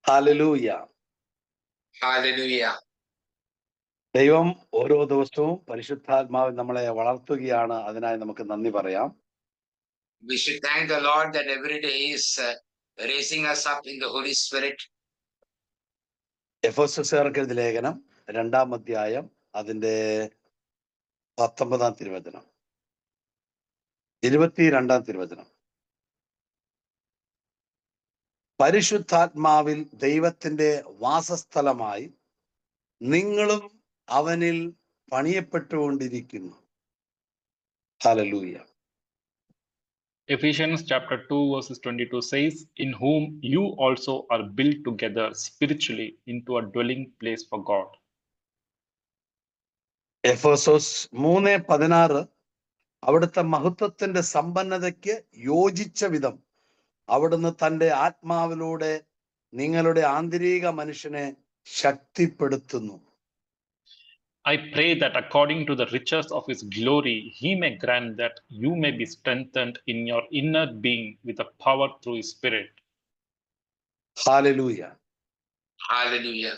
Hallelujah. Hallelujah. ദൈവം ഓരോ ദിവസവും പരിശുദ്ധാത്മാവിൽ നമ്മളെ വളർത്തുകയാണ്. അതിനായി നമുക്ക് നന്ദി പറയാം. We should thank the Lord that every day is raising us up in the Holy Spirit. എഫെസോസ്യർക്ക് എഴുതിയ ലേഖനം 2-ാം അധ്യായം അതിന്റെ 19-ാം തിരുവചനം 22-ാം തിരുവചനം. പരിശുദ്ധാത്മാവിൽ ദൈവത്തിന്റെ വാസസ്ഥലമായി നിങ്ങളും അവനിൽ പണിയപ്പെട്ടുകൊണ്ടിരിക്കുന്നു. Hallelujah. Ephesians chapter 2 verses 22 says, in whom you also are built together spiritually into a dwelling place for God. Ephesus 3:16 അവിടുത്തെ മഹത്വത്തിന്റെ സമ്പന്നതയ്ക്ക് യോജിച്ച വിധം അവിടുന്ന് തന്റെ ആത്മാവിലൂടെ നിങ്ങളുടെ ആന്തരിക മനുഷ്യനെ ശക്തിപ്പെടുത്തുന്നു. I pray that according to the riches of his glory, he may grant that you may be strengthened in your inner being with the power through his spirit. Hallelujah. Hallelujah.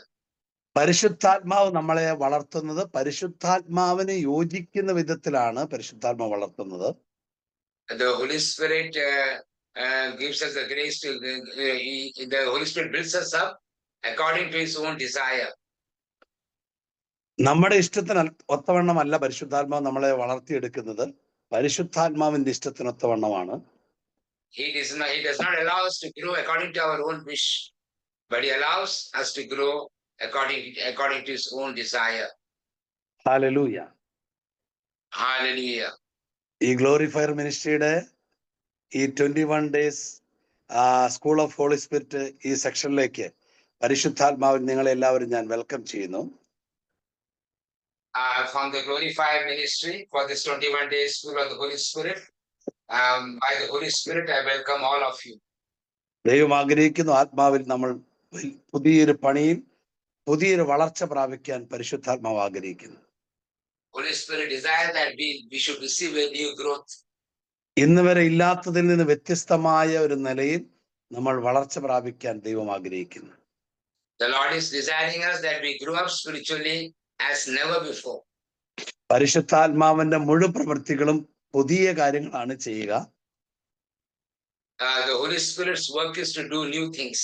പരിശുദ്ധാത്മാവ് നമ്മളെ വളർത്തുന്നത് പരിശുദ്ധാത്മാവിന് യോജിക്കുന്ന വിധത്തിലാണ് പരിശുദ്ധാത്മാവ് വളർത്തുന്നത്. The Holy Spirit gives us the grace to, the Holy Spirit builds us up according to his own desire. നമ്മുടെ ഇഷ്ടത്തിന് ഒത്തവണ്ണമല്ല പരിശുദ്ധാത്മാവ് നമ്മളെ വളർത്തിയെടുക്കുന്നത്, പരിശുദ്ധാത്മാവിന്റെ ഇഷ്ടത്തിനൊത്തവണ്ണമാണ്. He does not allow us to grow according to our own wish, but he allows us to grow according to his own desire. Hallelujah. Hallelujah. ഈ ഗ്ലോറിഫയർ മിനിസ്ട്രിയുടെ ഈ 21 days school of holy spirit ഈ സെക്ഷനിലേക്ക് പരിശുദ്ധാത്മാവിൽ നിങ്ങളെ എല്ലാവരും ഞാൻ വെൽക്കം ചെയ്യുന്നു. From the Glorified Ministry for this 21 days School of the Holy Spirit, by the Holy Spirit I welcome all of you. ദൈവം ആഗ്രഹിക്കുന്നു ആത്മാവിൽ നമ്മൾ പുതിയൊരു പണിയിൽ പുതിയൊരു വളർച്ച പ്രാപിക്കാൻ പരിശുദ്ധാത്മാവ് ആഗ്രഹിക്കുന്നു. Holy Spirit desires that we should receive a new growth. ഇന്ന് വരെ ഇല്ലാത്തതിൽ നിന്ന് വ്യത്യസ്തമായ ഒരു നിലയിൽ നമ്മൾ വളർച്ച പ്രാപിക്കാൻ ദൈവം ആഗ്രഹിക്കുന്നു. The Lord is desiring us that we grow up spiritually as never before. പരിശുദ്ധാത്മാവിന്റെ മുഴുവൻ പ്രവൃത്തികളും പുതിയ കാര്യങ്ങളാണ് ചെയ്യുക. The Holy Spirit's work is to do new things.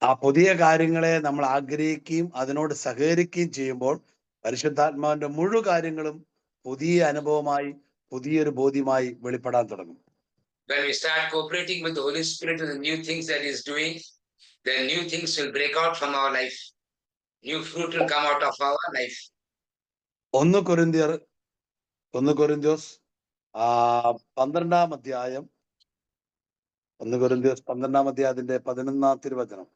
ആ പുതിയ കാര്യങ്ങളെ നമ്മൾ ആഗ്രഹിക്കുകയും അതിനോട് സഹകരിക്കുകയും ചെയ്യുമ്പോൾ പരിശുദ്ധാത്മാവിന്റെ മുഴുവൻ കാര്യങ്ങളും പുതിയ അനുഭവമായി പുതിയൊരു ബോധ്യമായി വെളിപ്പെടാൻ തുടങ്ങും. When we start cooperating with the Holy Spirit in the new things that he is doing, then new things will break out from our life. New fruit will come out of our life. 1 കൊരിന്ത്യസ് 12-ാം അധ്യായം 1 കൊരിന്ത്യസ് 12-ാം അധ്യായത്തിന്റെ 11-ാം തിരുവചനം.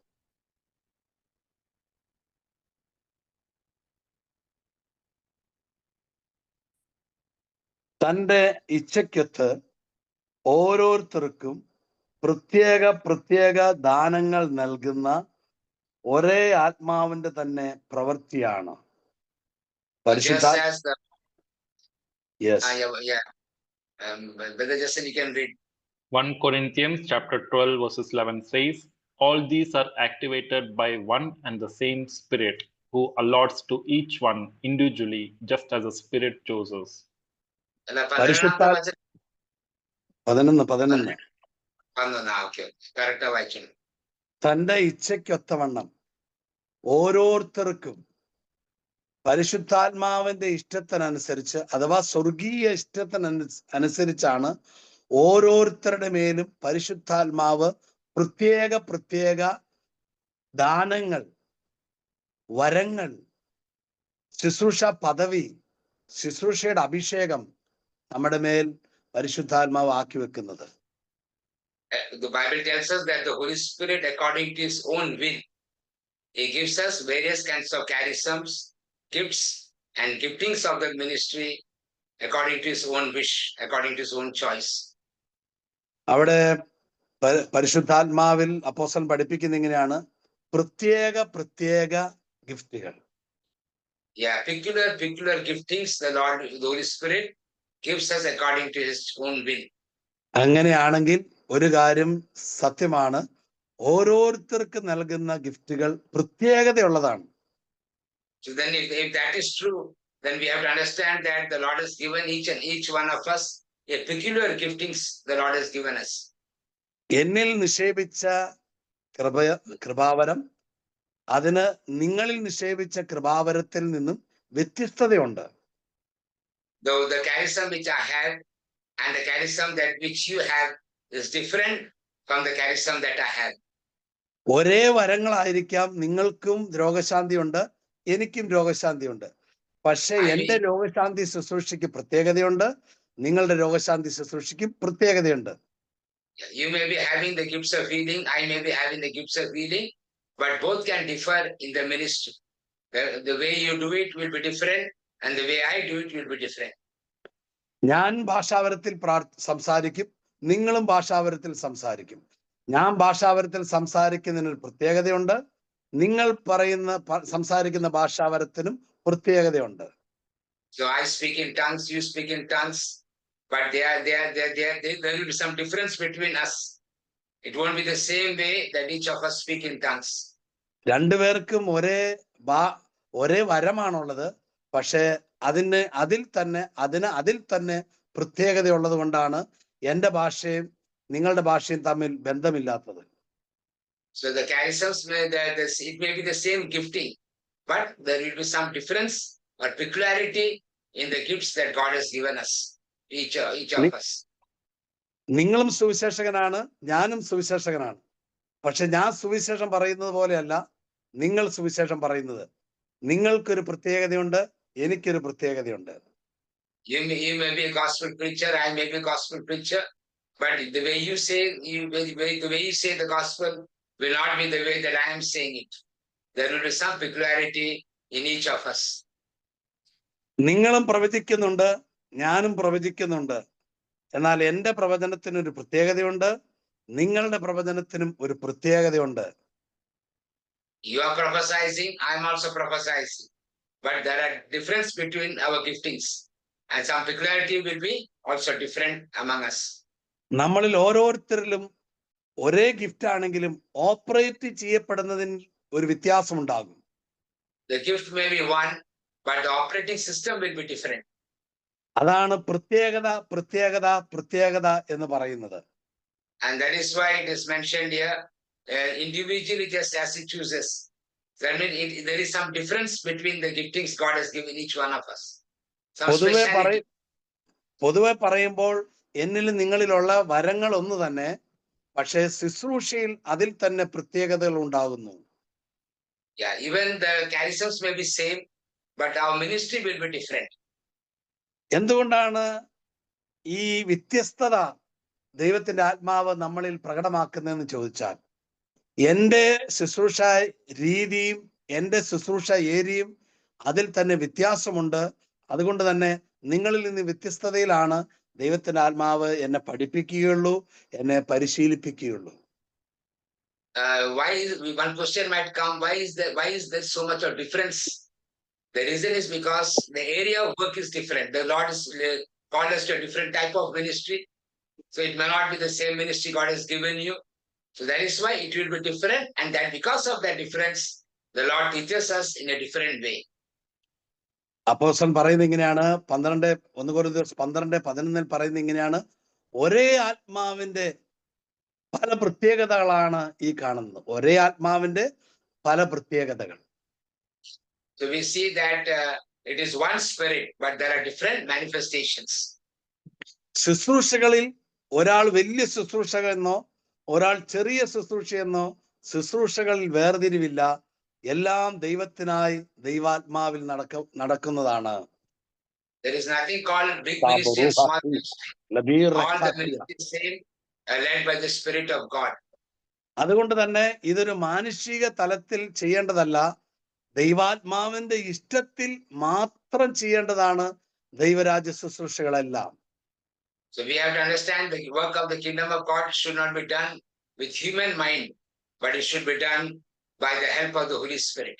തന്റെ ഇച്ഛയ്ക്കൊത്ത് ഓരോരുത്തർക്കും പ്രത്യേക ദാനങ്ങൾ നൽകുന്ന ഒരേ ആത്മാവിന്റെ തന്നെ പ്രവൃത്തിയാണ്. Brother Justin, you can read. 1 Corinthians chapter 12 verses 11 says, all these are activated by one and the same Spirit, who allots to each one individually just as the Spirit chooses. 11. തന്റെ ഇച്ഛയ്ക്കൊത്തവണ്ണം ഓരോരുത്തർക്കും പരിശുദ്ധാത്മാവിന്റെ ഇഷ്ടത്തിനനുസരിച്ച് അഥവാ സ്വർഗീയ ഇഷ്ടത്തിനനുസരിച്ചാണ് ഓരോരുത്തരുടെ മേലും പരിശുദ്ധാത്മാവ് പ്രത്യേക ദാനങ്ങൾ, വരങ്ങൾ, ശുശ്രൂഷ പദവി, ശുശ്രൂഷയുടെ അഭിഷേകം നമ്മുടെ മേൽ പരിശുദ്ധാത്മാവ് ആക്കി വെക്കുന്നത്. The Bible tells us that the Holy Spirit, according to his own will, he gives us various kinds of charisms, gifts and giftings of the ministry according to his own wish, according to his own choice. അവിടെ പരിശുദ്ധാത്മാവിൽ അപ്പോസ്തലൻ പഠിപ്പിക്കുന്നത് ഇങ്ങനെയാണ്, പ്രത്യേക ഗിഫ്റ്റുകൾ. Yeah, peculiar giftings the Holy Spirit gives us according to his own will. അങ്ങനെയാണെങ്കിൽ ഒരു കാര്യം സത്യമാണ്, ഓരോരുത്തർക്ക് നൽകുന്ന ഗിഫ്റ്റുകൾ പ്രത്യേകതയുള്ളതാണ്. So then if that is true, then we have to understand that the Lord has given each one of us a peculiar giftings the Lord has given us. എന്നിൽ നിക്ഷേപിച്ച കൃപാവരം അതിന് നിങ്ങളിൽ നിക്ഷേപിച്ച കൃപാവരത്തിൽ നിന്നും വ്യത്യസ്തതയുണ്ട്. Though the charism which I have and the charism that which you have is different from the charism that I have. ഒരേ വരങ്ങളായിരിക്കാം, നിങ്ങൾക്കും രോഗശാന്തിയുണ്ട്, എനിക്കും രോഗശാന്തിയുണ്ട്. പക്ഷെ എന്റെ രോഗശാന്തി ശുശ്രൂഷയ്ക്ക് പ്രത്യേകതയുണ്ട്, നിങ്ങളുടെ രോഗശാന്തി ശുശ്രൂഷയ്ക്കും പ്രത്യേകതയുണ്ട്. You may be having the gifts of healing, I may be having the gifts of healing, but both can differ in the ministry. The way you do it will be different and the way I do it will be different. ഞാൻ ഭാഷാവരത്തിൽ സംസാരിക്കും, നിങ്ങളും ഭാഷാവരത്തിൽ സംസാരിക്കും. ഞാൻ ഭാഷാവരത്തിൽ സംസാരിക്കുന്നതിനൊരു പ്രത്യേകതയുണ്ട്, നിങ്ങൾ സംസാരിക്കുന്ന ഭാഷാവരത്തിനും പ്രത്യേകതയുണ്ട്. So I speak in tongues, you speak in tongues, but there will be some difference between us. It won't be the same way that each of us speak in tongues. രണ്ടുപേർക്കും ഒരേ വരമാണുള്ളത്, പക്ഷെ അതിൽ തന്നെ പ്രത്യേകതയുള്ളത് കൊണ്ടാണ് എന്റെ ഭാഷയും നിങ്ങളുടെ ഭാഷയും തമ്മിൽ ബന്ധമില്ലാത്തത്. So the charisms it may be the same gifting, but there will be some difference or peculiarity in the gifts that God has given us, each of us. നിങ്ങളും സുവിശേഷകനാണ്, ഞാനും സുവിശേഷകനാണ്. പക്ഷെ ഞാൻ സുവിശേഷം പറയുന്നത് പോലെയല്ല നിങ്ങൾ സുവിശേഷം പറയുന്നത്. നിങ്ങൾക്കൊരു പ്രത്യേകതയുണ്ട്, എനിക്കൊരു പ്രത്യേകതയുണ്ട്. You may be a gospel preacher, I may be a gospel preacher, but the way you say the gospel will not be the way that I am saying it. There will be some peculiarity in each of us. നിങ്ങളും പ്രവചിക്കുന്നുണ്ട്, ഞാനും പ്രവചിക്കുന്നുണ്ട്. എന്നാൽ എന്റെ പ്രവചനത്തിന് ഒരു പ്രത്യേകതയുണ്ട്, നിങ്ങളുടെ പ്രവചനത്തിനും ഒരു പ്രത്യേകതയുണ്ട്. You are prophesying, I am also prophesying, but there are difference between our giftings, and some peculiarity will be also different among us. നമ്മളിൽ ഓരോരുത്തരിലും ഒരേ ഗിഫ്റ്റ് ആണെങ്കിലും ഓപ്പറേറ്റ് ചെയ്യപ്പെടുന്നതിൽ ഒരു വ്യത്യാസം ഉണ്ടാകും. The gift may be one, but the operating system will be different. അതാണ് പ്രത്യേകത എന്ന് പറയുന്നത്. And that is why it is mentioned here, individually just as he chooses. That means there is some difference between the giftings God has given each one of us. പൊതുവെ പറയുമ്പോൾ എന്നിലും നിങ്ങളിലുള്ള വരങ്ങൾ ഒന്ന് തന്നെ, പക്ഷേ ശുശ്രൂഷയിൽ അതിൽ തന്നെ പ്രത്യേകതകൾ ഉണ്ടാകുന്നു. Yeah, even the charisms may be same, but our ministry will be different. എന്തുകൊണ്ടാണ് ഈ വ്യത്യസ്തത ദൈവത്തിന്റെ ആത്മാവ് നമ്മളിൽ പ്രകടമാക്കുന്നതെന്ന് ചോദിച്ചാൽ, എന്റെ ശുശ്രൂഷ രീതിയും എന്റെ ശുശ്രൂഷ ഏരിയയും അതിൽ തന്നെ വ്യത്യാസമുണ്ട്. അതുകൊണ്ട് തന്നെ നിങ്ങളിൽ നിന്ന് വ്യത്യസ്തതയിലാണ് ദൈവത്തിന്റെ ആത്മാവ് എന്നെ പഠിപ്പിക്കുകയുള്ളൂ, എന്നെ പരിശീലിപ്പിക്കുകയുള്ളൂ. One question might come, why is there so much of difference? The reason is because the area of work is different. The Lord has called us to a different type of ministry. So it may not be the same ministry God has given you. So that is why it will be different, and that because of that difference, the Lord teaches us in a different way. അപ്പോസ്തലൻ പറയുന്നത് ഇങ്ങനെയാണ്, 1 കൊരിന്ത്യർ 12:11 പറയുന്നത് ഇങ്ങനെയാണ്, ഒരേ ആത്മാവിന്റെ പല പ്രത്യേകതകളാണ് ഈ കാണുന്നത്. ഒരേ ആത്മാവിന്റെ പല പ്രത്യേകതകൾ. So we see that it is one spirit, but there are different manifestations. ശുശ്രൂഷകളിൽ ഒരാൾ വലിയ ശുശ്രൂഷകനെന്നോ ഒരാൾ ചെറിയ ശുശ്രൂഷയെന്നോ ശുശ്രൂഷകളിൽ വേർതിരിവില്ല. എല്ലാം ദൈവത്തിനായി ദൈവാത്മാവിൽ നടക്കുന്നതാണ്. There is nothing called big ministry and small ministry. All the ministry is same, led by the Spirit of God. അതുകൊണ്ട് തന്നെ ഇതൊരു മാനുഷിക തലത്തിൽ ചെയ്യേണ്ടതല്ല, ദൈവാത്മാവിന്റെ ഇഷ്ടത്തിൽ മാത്രം ചെയ്യേണ്ടതാണ് ദൈവരാജ്യ ശുശ്രൂഷകളെല്ലാം. So we have to understand the work of the kingdom of God should not be done with human mind, but it should be done by the help of the Holy Spirit.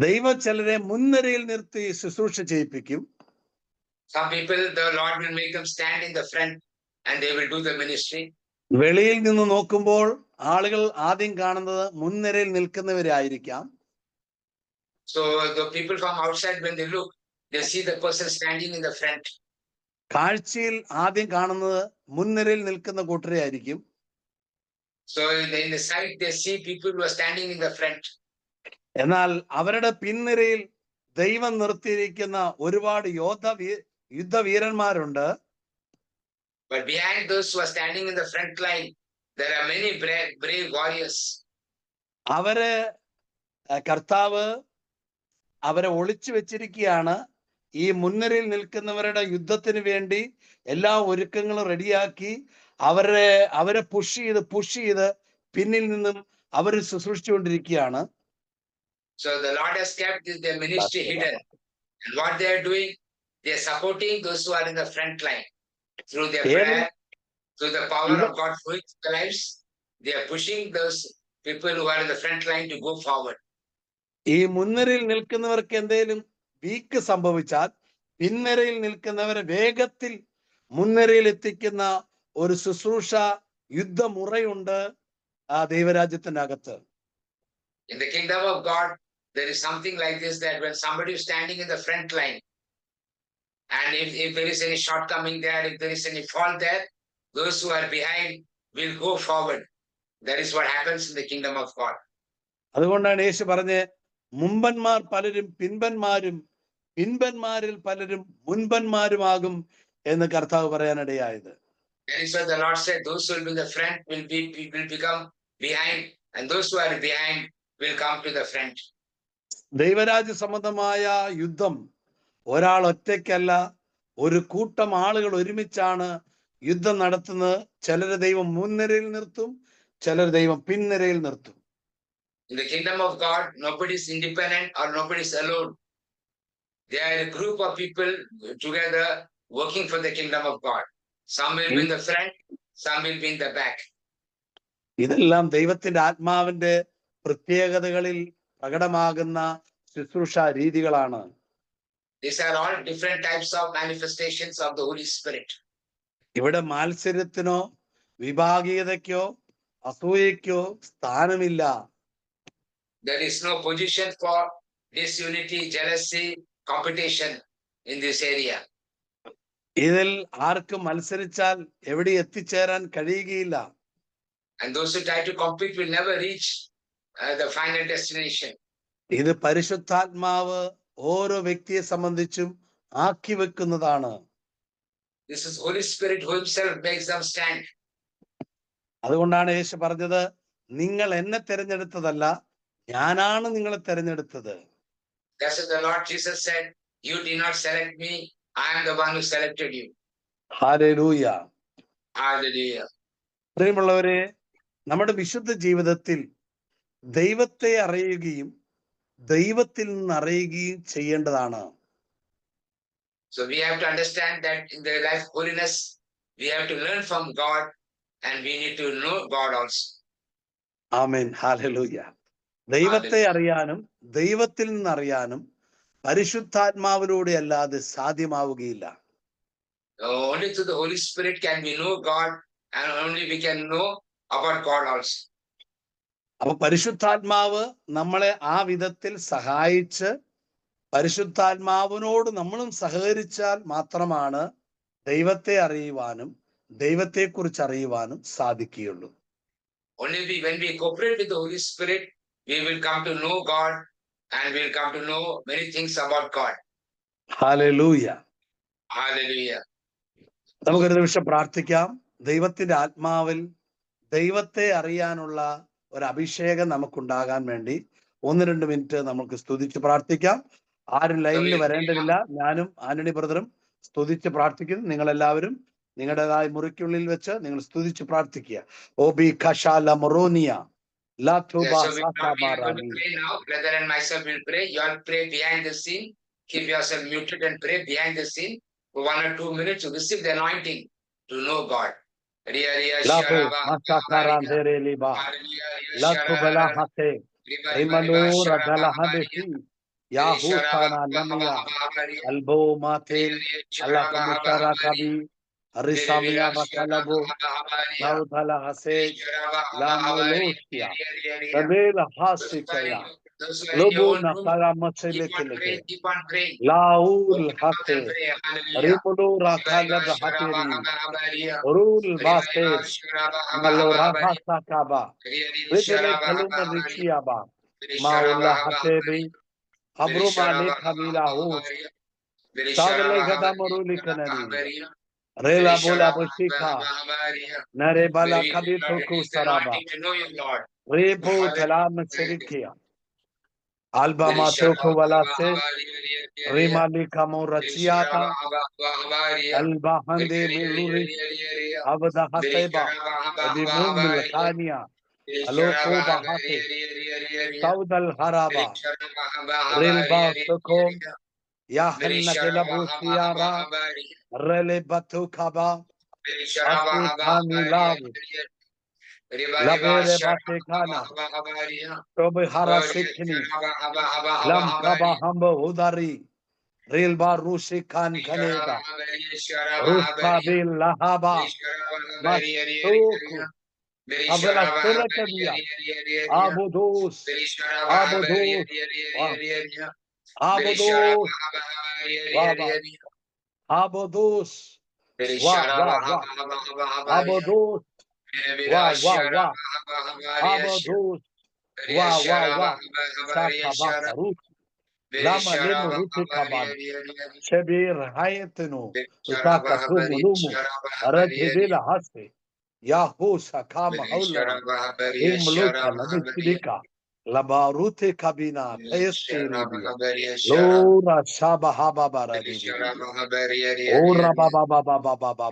ദൈവം ചിലരെ മുൻനിരയിൽ നിർത്തി ശുശ്രൂഷ ചെയ്യിപ്പിക്കും. Some people, the Lord will make them stand in the front and they will do the ministry. വെളിയിൽ നിന്ന് നോക്കുമ്പോൾ ആളുകൾ ആദ്യം കാണുന്നത് മുൻനിരയിൽ നിൽക്കുന്നവരെ ആയിരിക്കാം. So the people from outside, when they look, they see the person standing in the front. കാഴ്ചയിൽ ആദ്യം കാണുന്നത് മുൻനിരയിൽ നിൽക്കുന്ന കൂട്ടരെ ആയിരിക്കും. So in the side, they see people who are standing in the front. എന്നാൽ അവരുടെ പിൻനിരയിൽ ദൈവം നിർത്തിയിരിക്കുന്ന ഒരുപാട് യുദ്ധവീരന്മാരുണ്ട്. But behind those who are standing in the front line, there are many brave warriors. അവരെ കർത്താവ് അവരെ ഒളിച്ചു വെച്ചിരിക്കുകയാണ്. ഈ മുൻനിരയിൽ നിൽക്കുന്നവരുടെ യുദ്ധത്തിന് വേണ്ടി എല്ലാ ഒരുക്കങ്ങളും റെഡിയാക്കി അവരെ പുഷ് ചെയ്ത് പിന്നിൽ നിന്നും അവർ ശുശ്രൂഷിച്ചുകൊണ്ടിരിക്കുകയാണ്. So the Lord has kept their ministry hidden. And what they are doing, they are supporting those who are in the front line. Through their prayer, through the power of God flowing through their lives, they are pushing those people who are in the front line to go forward. ഈ മുൻനിരയിൽ നിൽക്കുന്നവർക്ക് എന്തെങ്കിലും week സംഭവിച്ചാൽ പിൻനിരയിൽ നിൽക്കുന്നവരെ വേഗത്തിൽ മുൻനിരയിൽ എത്തിക്കുന്ന ഒരു ശുശ്രൂഷ യുദ്ധമുറയുണ്ട് ആ ദൈവരാജ്യത്തിന്റെ അകത്ത്. In the kingdom of God, there is something like this, that when somebody is standing in the front line, and if there is any shortcoming there, if there is any fault there, those who are behind will go forward. That is what happens in the kingdom of God. അതുകൊണ്ടാണ് യേശു പറഞ്ഞ് മുമ്പന്മാർ പലരും പിൻപന്മാരും പിൻപന്മാരിൽ പലരും മുൻപന്മാരുമാകും എന്ന് കർത്താവ് പറയാനിടയായത്. That is why the Lord said, those who will be in the front will become behind, and those who are behind will come to the front. ദൈവരാജ്യ സംബന്ധമായ യുദ്ധം ഒരാൾ ഒറ്റയ്ക്കല്ല, ഒരു കൂട്ടം ആളുകൾ ഒരുമിച്ചാണ് യുദ്ധം നടത്തുന്നത്. ചിലരെ ദൈവം മുൻനിരയിൽ നിർത്തും, ചിലർ ദൈവം പിൻനിരയിൽ നിർത്തും. In the kingdom of God, nobody is independent or nobody is alone. They are a group of people together working for the kingdom of God. Some will be in the front, some will be in the back. ഇതെല്ലാം ദൈവത്തിന്റെ ആത്മാവിന്റെ പ്രത്യേകതകളിൽ പ്രകടമാകുന്ന ശുശ്രൂഷ രീതികളാണ്. These are all different types of manifestations of the Holy Spirit. ഇവിടെ മാത്സര്യത്തിനോ വിഭാഗീയതയ്ക്കോ അസൂയയ്ക്കോ സ്ഥാനമില്ല. There is no position for disunity, jealousy, competition in this area. ഇതിൽ ആർക്കും മത്സരിച്ചാൽ എവിടെ എത്തിച്ചേരാൻ കഴിയുകയില്ല. And those who try to compete will never reach the final destination. ഇത് പരിശുദ്ധാത്മാവ് ഓരോ വ്യക്തിയെ സംബന്ധിച്ചും ആക്കി വെക്കുന്നതാണ്. This is Holy Spirit who himself makes them stand. അതുകൊണ്ടാണ് യേശു പറഞ്ഞത്, നിങ്ങൾ എന്നെ തിരഞ്ഞെടുത്തതല്ല, ഞാനാണ് നിങ്ങളെ തിരഞ്ഞെടുത്തത്. That's what the Lord Jesus said, you did not select me, I am the one who selected you. Hallelujah. Hallelujah. പ്രിയമുള്ളവരെ, നമ്മുടെ വിശുദ്ധ ജീവിതത്തിൽ ദൈവത്തെ അറിയുകയും ദൈവത്തിൽ നിന്ന് അറിയുകയും ചെയ്യേണ്ടതാണ്. So we have to understand that in the life of holiness, we have to learn from God and we need to know God also. Amen. Hallelujah. ദൈവത്തെ അറിയാനും ദൈവത്തിൽ നിന്ന് അറിയാനും പരിശുദ്ധാത്മാവിലൂടെ അല്ലാതെ സാധ്യമാവുകയില്ല. Only through the Holy Spirit can we know God, and only we can know about God also. അപ്പൊ പരിശുദ്ധാത്മാവ് നമ്മളെ ആ വിധത്തിൽ സഹായിച്ച് പരിശുദ്ധാത്മാവിനോട് നമ്മളും സഹകരിച്ചാൽ മാത്രമാണ് ദൈവത്തെ അറിയുവാനും ദൈവത്തെക്കുറിച്ച് അറിയുവാനും സാധിക്കുകയുള്ളൂ. Only when we cooperate with the Holy Spirit, we will come to know God and we will come to know many things about God. Hallelujah. Hallelujah. നമുക്കൊരു നിമിഷം പ്രാർത്ഥിക്കാം. ദൈവത്തിന്റെ ആത്മാവിൽ ദൈവത്തെ അറിയാനുള്ള ഒരു അഭിഷേകം നമുക്കുണ്ടാകാൻ വേണ്ടി 1-2 മിനിറ്റ് നമുക്ക് സ്തുതിച്ച് പ്രാർത്ഥിക്കാം. ആരും ലൈനിൽ വരേണ്ടതില്ല. ഞാനും ആന്റണി ബ്രദറും സ്തുതിച്ച് പ്രാർത്ഥിക്കുന്നു. നിങ്ങളെല്ലാവരും നിങ്ങളുടേതായ മുറിക്കുള്ളിൽ വെച്ച് നിങ്ങൾ സ്തുതിച്ച് പ്രാർത്ഥിക്കുക. ഓബി ഖശാല മൊറോനിയ ലാതുബ സാഖാബാറാനി. Now, brother and myself will pray. You all pray behind the scene. Keep yourself muted and pray behind the scene for 1 or 2 minutes to receive the anointing to know God. ലാബു മസ്തഖാറാൻ ദേരേലിബ ലാതുബല ഹസേ റിമലൂർ ദലഹദി യാഹൂസാന ലമിയ അൽബോ മാതേൽ അല്ലാഹു മുസ്തറകബി Arisamia Bakalabu, Naudala Hase, La Molosia, Tabela Hasikaya, Those who are in your Lubu own room, Nakara keep on praying. Laul Open mouth and Hate, pray. Hallelujah. Rimulu Rakala Hatiri, Rul Bases, Malora Hasakaba, Rebele Kaluma Rikiaba, Maula Hatebi, Abruma Le Kamila Hus, Savale Gadamuruli Kanani, Rela Bola Bosika, Narebala Kabituku Saraba, To know you, Lord. Rebu Talam Serikia, Alba Matoko Valase, Rimali Kamurachiata, Alba Hande Miluri, Abada Haseba, Abimum Kania, Aloko Bahate, Saudal Haraba, Rilba Soko, Yahanna Kelabusiara, Rele Batukaba, Ase Kani Lavi, Labere Batekana, Tobe Harasikini, Lam Kaba Hambo Udari, Rilba Rushi Khan Kaneda, Rustabil Lahaba, Masuku, Abela Serekabia, Abudus, Abudus, Abudus, Baba, Abudus, Wa, Abudus, Wa, Abudus, Wa, Sakabaka, Rut, Lama Lenu Ruti Kaban, Shebir Hayetenu, Utaka Tumulumu, Aradhidila Hase, Yahu Sakama Haulari, Imluka Lamisidika, Labarute Kabina, Tayastiribia, Lora Shaba Haba Baradibia, Ora Baba Baba Baba Baba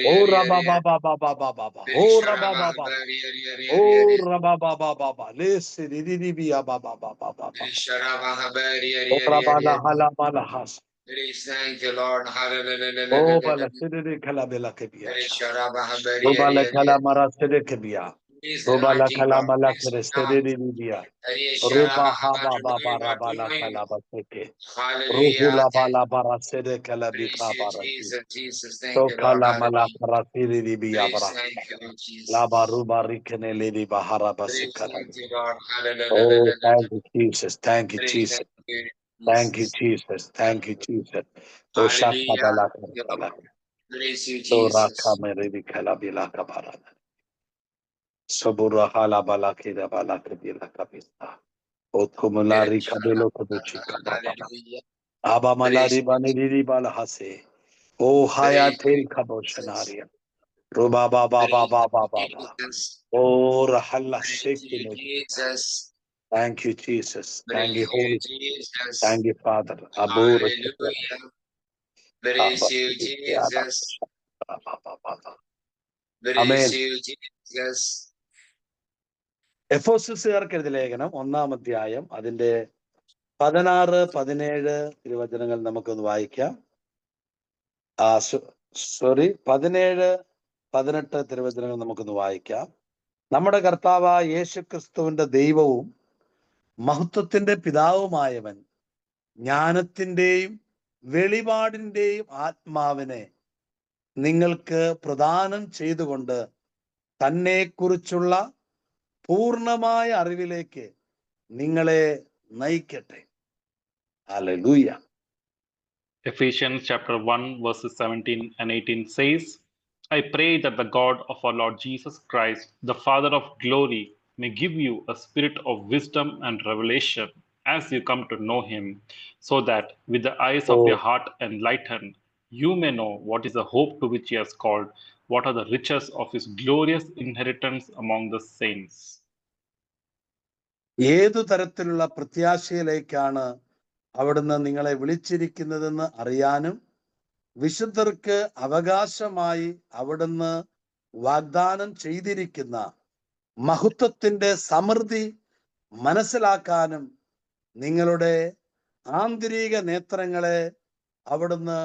Ora Baba Baba Baba Baba Ora Baba Baba Ora Baba Baba Baba Listen Idibia Baba Baba Baba Ora Bala Hala Bala Has Thank you, Lord. O Bala Sidiri Kalabela Kebia Rubala Kalamara Sidikabia Rubala Kalamala Sidibia Ruba Haba Baba Rabala Kalabaseke Hallelujah. Ruhula Bala Bara Sidikala Praise Bika you, Barati Jesus. Jesus, thank So you, Lord. Kalamala Hallelujah. Karasiri Bia Praise, Bara thank you, Lord Laba Jesus. Ruba Rikene Lady Bahara Praise, Basikara. thank you, Lord. Oh, Hallelujah. thank you, Jesus. Thank you, Praise, Jesus. thank you, Thank you, Jesus. Jesus. Thank you, Jesus. Oh, Hallelujah. Shakabala Thank you, Karabala. Lord. Praise you, So Jesus. Rakamere Kalabila Kabara. Sobura Halabala Kirabala Kabila Kabista. Otkumulari Kabelo Kabuchika Baba. Hallelujah. Aba Praise Malari Baniri Balahase. Oh, praise Hayatil Jesus. Kaboshanaria. Ruba Baba Praise Baba Baba. Jesus. Oh, Rahalla Praise you, Shekine. Jesus. Thank you, Jesus. Thank you, Praise you, Holy. Jesus. Thank you, Father. Abu Hallelujah. Praise you, Jesus. Amen. Praise you, Jesus. എഫോസ്യസുകാർക്കെഴുതിയ ലേഖനം 1-ാം അധ്യായം അതിന്റെ 16-17 തിരുവചനങ്ങൾ നമുക്കൊന്ന് വായിക്കാം. 17-18 തിരുവചനങ്ങൾ നമുക്കൊന്ന് വായിക്കാം. നമ്മുടെ കർത്താവായ യേശുക്രിസ്തുവിന്റെ ദൈവവും മഹത്വത്തിന്റെ പിതാവുമായവൻ ജ്ഞാനത്തിന്റെയും വെളിപാടിന്റെയും ആത്മാവിനെ നിങ്ങൾക്ക് പ്രദാനം ചെയ്തുകൊണ്ട് തന്നെക്കുറിച്ചുള്ള പൂർണ്ണമായ അറിവിലേക്ക് നിങ്ങളെ നയിക്കട്ടെ. Hallelujah. Ephesians chapter 1 verses 17 and 18 says, I pray that the God of our Lord Jesus Christ, the Father of glory, may give you a spirit of wisdom and revelation as you come to know him, so that with the eyes of your heart enlightened, you may know what is the hope to which he has called, what are the riches of his glorious inheritance among the saints. ഏതു തരത്തിലുള്ള പ്രത്യാശയിലേക്കാണ് അവിടുന്ന് നിങ്ങളെ വിളിച്ചിരിക്കുന്നതെന്ന് അറിയാനും വിശുദ്ധർക്ക് അവകാശമായി അവിടുന്ന് വാഗ്ദാനം ചെയ്തിരിക്കുന്ന മഹത്വത്തിന്റെ സമൃദ്ധി മനസ്സിലാക്കാനും നിങ്ങളുടെ ആന്തരിക നേത്രങ്ങളെ അവിടുന്ന്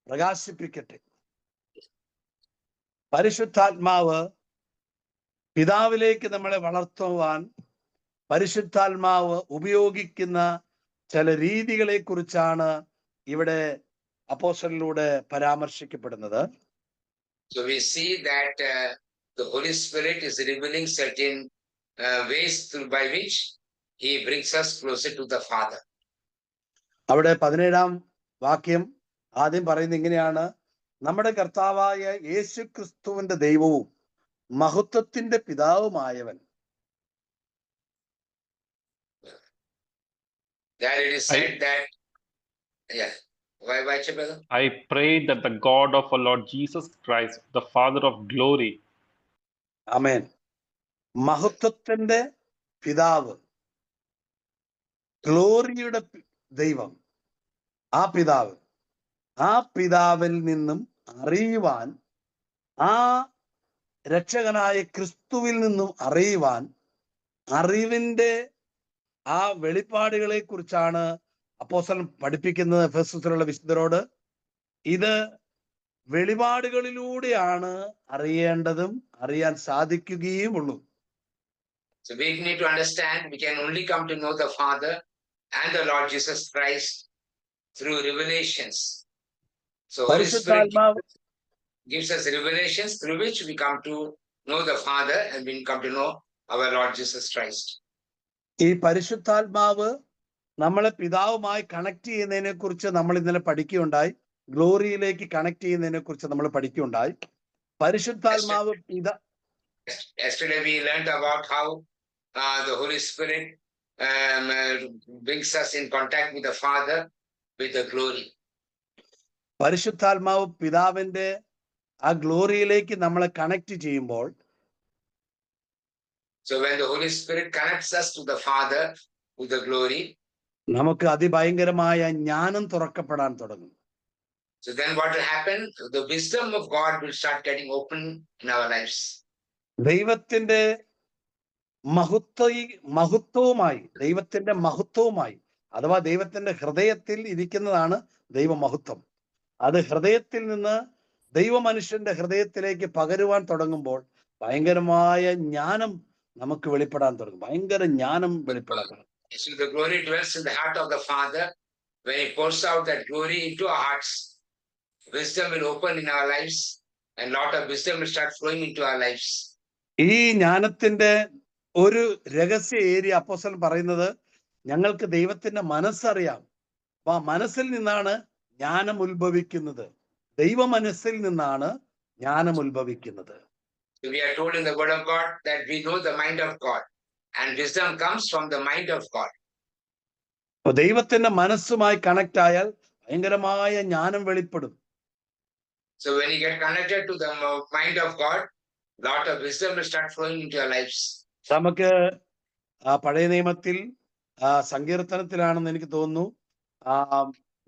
പ്രകാശിപ്പിക്കട്ടെ. പരിശുദ്ധാത്മാവ് പിതാവിലേക്ക് നമ്മളെ വളർത്തുവാൻ പരിശുദ്ധാത്മാവ് ഉപയോഗിക്കുന്ന ചില രീതികളെ കുറിച്ചാണ് ഇവിടെ അപ്പോസ്തലനിലൂടെ പരാമർശിക്കപ്പെടുന്നത്. So we see that the Holy Spirit is revealing certain ways by which he brings us closer to the Father. അവിടെ 17-ാം വാക്യം ആദ്യം പറയുന്നത് ഇങ്ങനെയാണ്: നമ്മുടെ കർത്താവായ യേശു ക്രിസ്തുവിന്റെ ദൈവവും മഹത്വത്തിന്റെ പിതാവുമായവൻ. There it is said that, yeah. Why, brother? I pray that the God of our Lord Jesus Christ, the Father of glory. ആമേൻ. മഹത്വത്തിന്റെ പിതാവ്, ഗ്ലോറിയുടെ ദൈവം, ആ പിതാവിൽ നിന്നും അറിയുവാൻ, ആ രക്ഷകനായ ക്രിസ്തുവിൽ നിന്നും അറിയുവാൻ, അറിവിന്റെ ആ വെളിപ്പാടുകളെ കുറിച്ചാണ് അപ്പോസ്തലൻ പഠിപ്പിക്കുന്നത് എഫെസസിലുള്ള വിശുദ്ധരോട്. ഇത് വെളിപാടുകളിലൂടെയാണ് അറിയേണ്ടതും അറിയാൻ സാധിക്കുകയുമുള്ളൂ. So we need to understand we can only come to know the Father and the Lord Jesus Christ through revelations. So Holy Spirit gives us revelations through which we come to know the Father and we come to know our Lord Jesus Christ. ഈ പരിശുദ്ധാത്മാവ് നമ്മളെ പിതാവുമായി connect ചെയ്യുന്നതിനെ കുറിച്ച് നമ്മൾ ഇന്നലെ പഠിക്കുകയുണ്ടായി. ഗ്ലോറിയിലേക്ക് connect ചെയ്യുന്നതിനെ കുറിച്ച് നമ്മൾ പഠിക്കുകയുണ്ടായി. പരിശുദ്ധാത്മാവ് Yesterday we learned about how the Holy Spirit brings us in contact with the Father with the glory. പരിശുദ്ധാത്മാവ് പിതാവിന്റെ ആ ഗ്ലോറിയിലേക്ക് നമ്മളെ കണക്ട് ചെയ്യുമ്പോൾ, so when the Holy Spirit connects us to the Father with the glory, നമുക്ക് അതിഭയങ്കരമായ ജ്ഞാനം തുറക്കപ്പെടാൻ തുടങ്ങും. So then what will happen? The wisdom of God will start getting open in our lives. ദൈവത്തിന്റെ മഹത്വവുമായി അഥവാ ദൈവത്തിന്റെ ഹൃദയത്തിൽ ഇരിക്കുന്നതാണ് ദൈവമഹത്വം. അത് ഹൃദയത്തിൽ നിന്ന് ദൈവമനുഷ്യന്റെ ഹൃദയത്തിലേക്ക് പകരുവാൻ തുടങ്ങുമ്പോൾ ഭയങ്കരമായ ജ്ഞാനം നമുക്ക് വെളിപ്പെടാൻ തുടങ്ങും. ഭയങ്കര ജ്ഞാനം വെളിപ്പെടാൻ തുടങ്ങും. So the glory dwells in the heart of the Father. When he pours out that glory into our hearts, wisdom will open in our lives and lot of wisdom will start flowing into our lives. ഈ ജ്ഞാനത്തിന്റെ ഒരു രഹസ്യ area അപ്പോസ്തലൻ പറയുന്നത്, ഞങ്ങൾക്ക് ദൈവത്തിന്റെ മനസ്സറിയാം. അപ്പൊ ആ മനസ്സിൽ നിന്നാണ് ജ്ഞാനം ഉത്ഭവിക്കുന്നത്. ദൈവ മനസ്സിൽ നിന്നാണ് ജ്ഞാനം ഉത്ഭവിക്കുന്നത്. So we are told in the word of God that we know the mind of God and wisdom comes from the mind of God. അപ്പൊ ദൈവത്തിന്റെ മനസ്സുമായി കണക്ട് ആയാൽ ഭയങ്കരമായ ജ്ഞാനം വെളിപ്പെടും. So when you get connected to the mind of God, lot of wisdom will start flowing into your lives. നമുക്ക് പഴയ നിയമത്തിൽ സങ്കീർത്തനത്തിലാണെന്ന് എനിക്ക് തോന്നുന്നു,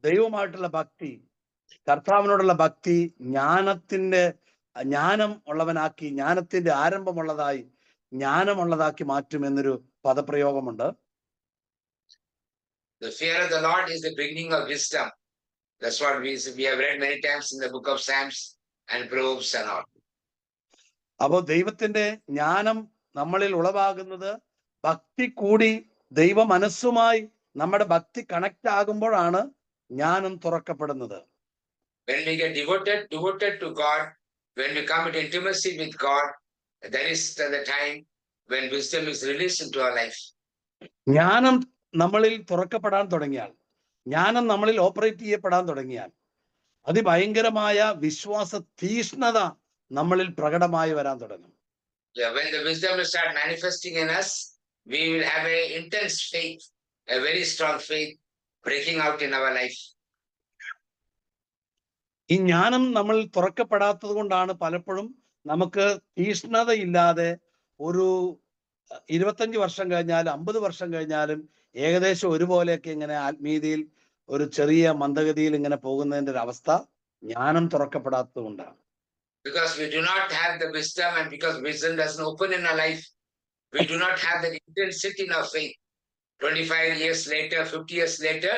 ദൈവമായിട്ടുള്ള ഭക്തി, കർത്താവിനോടുള്ള ഭക്തി ജ്ഞാനം ഉള്ളവനാക്കി, ജ്ഞാനത്തിന്റെ ജ്ഞാനമുള്ളതാക്കി മാറ്റും എന്നൊരു പദപ്രയോഗമുണ്ട്. The fear of the Lord is the beginning of wisdom. That's what we have read many times in the book of Psalms and Proverbs and all. അപ്പോൾ ദൈവത്തിന്റെ ജ്ഞാനം നമ്മളിൽ ഉളവാകുന്നത് ഭക്തി കൂടി ദൈവ മനസ്സുമായി നമ്മുടെ ഭക്തി കണക്ട് ആകുമ്പോഴാണ് ജ്ഞാനം തുറക്കപ്പെടുന്നത്. When we get devoted to God, when we come into intimacy with God, that is the time when wisdom is released into our life. ജ്ഞാനം നമ്മളിൽ തുറക്കപ്പെടാൻ തുടങ്ങിയാൽ, ജ്ഞാനം നമ്മളിൽ ഓപ്പറേറ്റ് ചെയ്യപ്പെടാൻ തുടങ്ങിയാൽ, അതിഭയങ്കരമായ വിശ്വാസ തീഷ്ണത നമ്മളിൽ പ്രകടമായി വരാൻ തുടങ്ങും. When the wisdom will start manifesting in us, we will have an intense faith, a very strong faith breaking out in our life. ഈ ജ്ഞാനം നമ്മൾ തുറക്കപ്പെടാത്തത് കൊണ്ടാണ് പലപ്പോഴും നമുക്ക് തീഷ്ണതയില്ലാതെ ഒരു 25 വർഷം കഴിഞ്ഞാലും 50 വർഷം കഴിഞ്ഞാലും ഏകദേശം ഒരുപോലെയൊക്കെ ഇങ്ങനെ ആത്മീയതയിൽ ഒരു ചെറിയ മന്ദഗതിയിൽ ഇങ്ങനെ പോകുന്നതിന്റെ ഒരു അവസ്ഥ ജ്ഞാനം തുറക്കപ്പെടാത്തത് കൊണ്ടാണ്. Because we do not have the wisdom, and because wisdom doesn't open in our life, we do not have the intensity in our faith. 25 years later, 50 years later,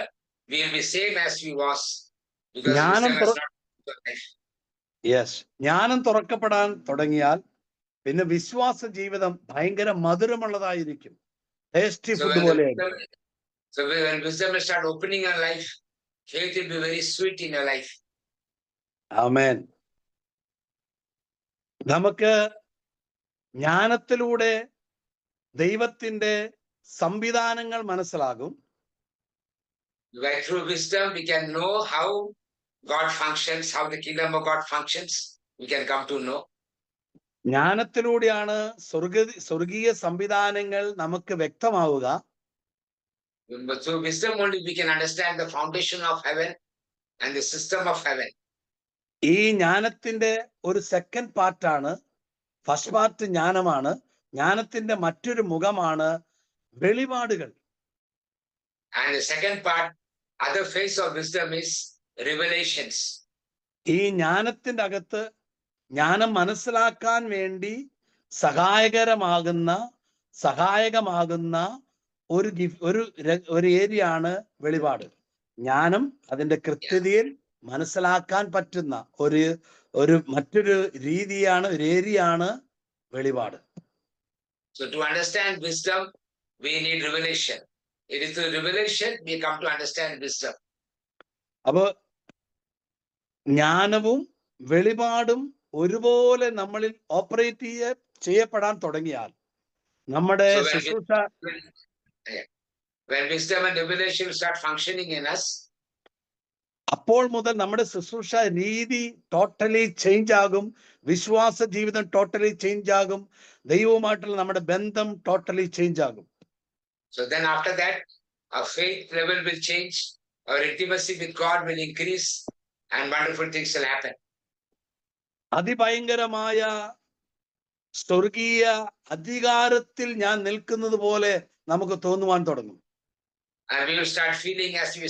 we will be same as we was. Because wisdom has not opened our life. Yes, ജ്ഞാനം തുറക്കപ്പെടാൻ തുടങ്ങിയാൽ പിന്നെ വിശ്വാസ ജീവിതം ഭയങ്കര മധുരമുള്ളതായിരിക്കും. Tasty food പോലെയായിരിക്കും. So when wisdom will start opening our life, faith will be very sweet in your life. ആമേൻ. നമുക്ക് ജ്ഞാനത്തിലൂടെ ദൈവത്തിന്റെ സംവിധാനങ്ങൾ മനസ്സിലാകും. By through wisdom, we can know how God functions, how the kingdom of God functions. We can come to know. ജ്ഞാനത്തിലൂടെയാണ് സ്വർഗീയ സംവിധാനങ്ങൾ നമുക്ക് വ്യക്തമാവുക. But through wisdom only we can understand the foundation of heaven and the system of heaven. ഈ ജ്ഞാനത്തിന്റെ ഒരു second പാർട്ടാണ്, first part ജ്ഞാനമാണ്. ജ്ഞാനത്തിന്റെ മറ്റൊരു മുഖമാണ് വെളിപാടുകൾ. And the second part, other phase of wisdom is revelations. ഈ ജ്ഞാനത്തിന്റെ അകത്ത് ജ്ഞാനം മനസ്സിലാക്കാൻ വേണ്ടി സഹായകമാകുന്ന ഒരു ഏരിയയാണ് വെളിപാട്. ജ്ഞാനം അതിന്റെ കൃത്യതയിൽ മനസ്സിലാക്കാൻ പറ്റുന്ന മറ്റൊരു രീതിയാണ്, ഒരു ഏരിയയാണ് വെളിപാട്. So to understand wisdom, we need revelation. It is through revelation we come to understand wisdom. അപ്പൊ ജ്ഞാനവും വെളിപാടും ഒരുപോലെ നമ്മളിൽ ഓപ്പറേറ്റ് ചെയ്യപ്പെടാൻ തുടങ്ങിയാൽ നമ്മുടെ ശുശ്രൂഷ, when wisdom and revelation start functioning in us, അപ്പോൾ മുതൽ നമ്മുടെ ശുശ്രൂഷ രീതി ടോട്ടലി ചേഞ്ച് ആകും. വിശ്വാസ ജീവിതം ടോട്ടലി ചേഞ്ച് ആകും. ദൈവവുമായിട്ടുള്ള നമ്മുടെ ബന്ധം ടോട്ടലി ചേഞ്ച് ആകും. So then after that, our faith level will change, our intimacy with God will increase, and wonderful things will happen. അതിഭയങ്കരമായ സ്വർഗീയ അധികാരത്തിൽ ഞാൻ നിൽക്കുന്നത് പോലെ നമുക്ക് തോന്നുവാൻ തുടങ്ങും. And we will start feeling as we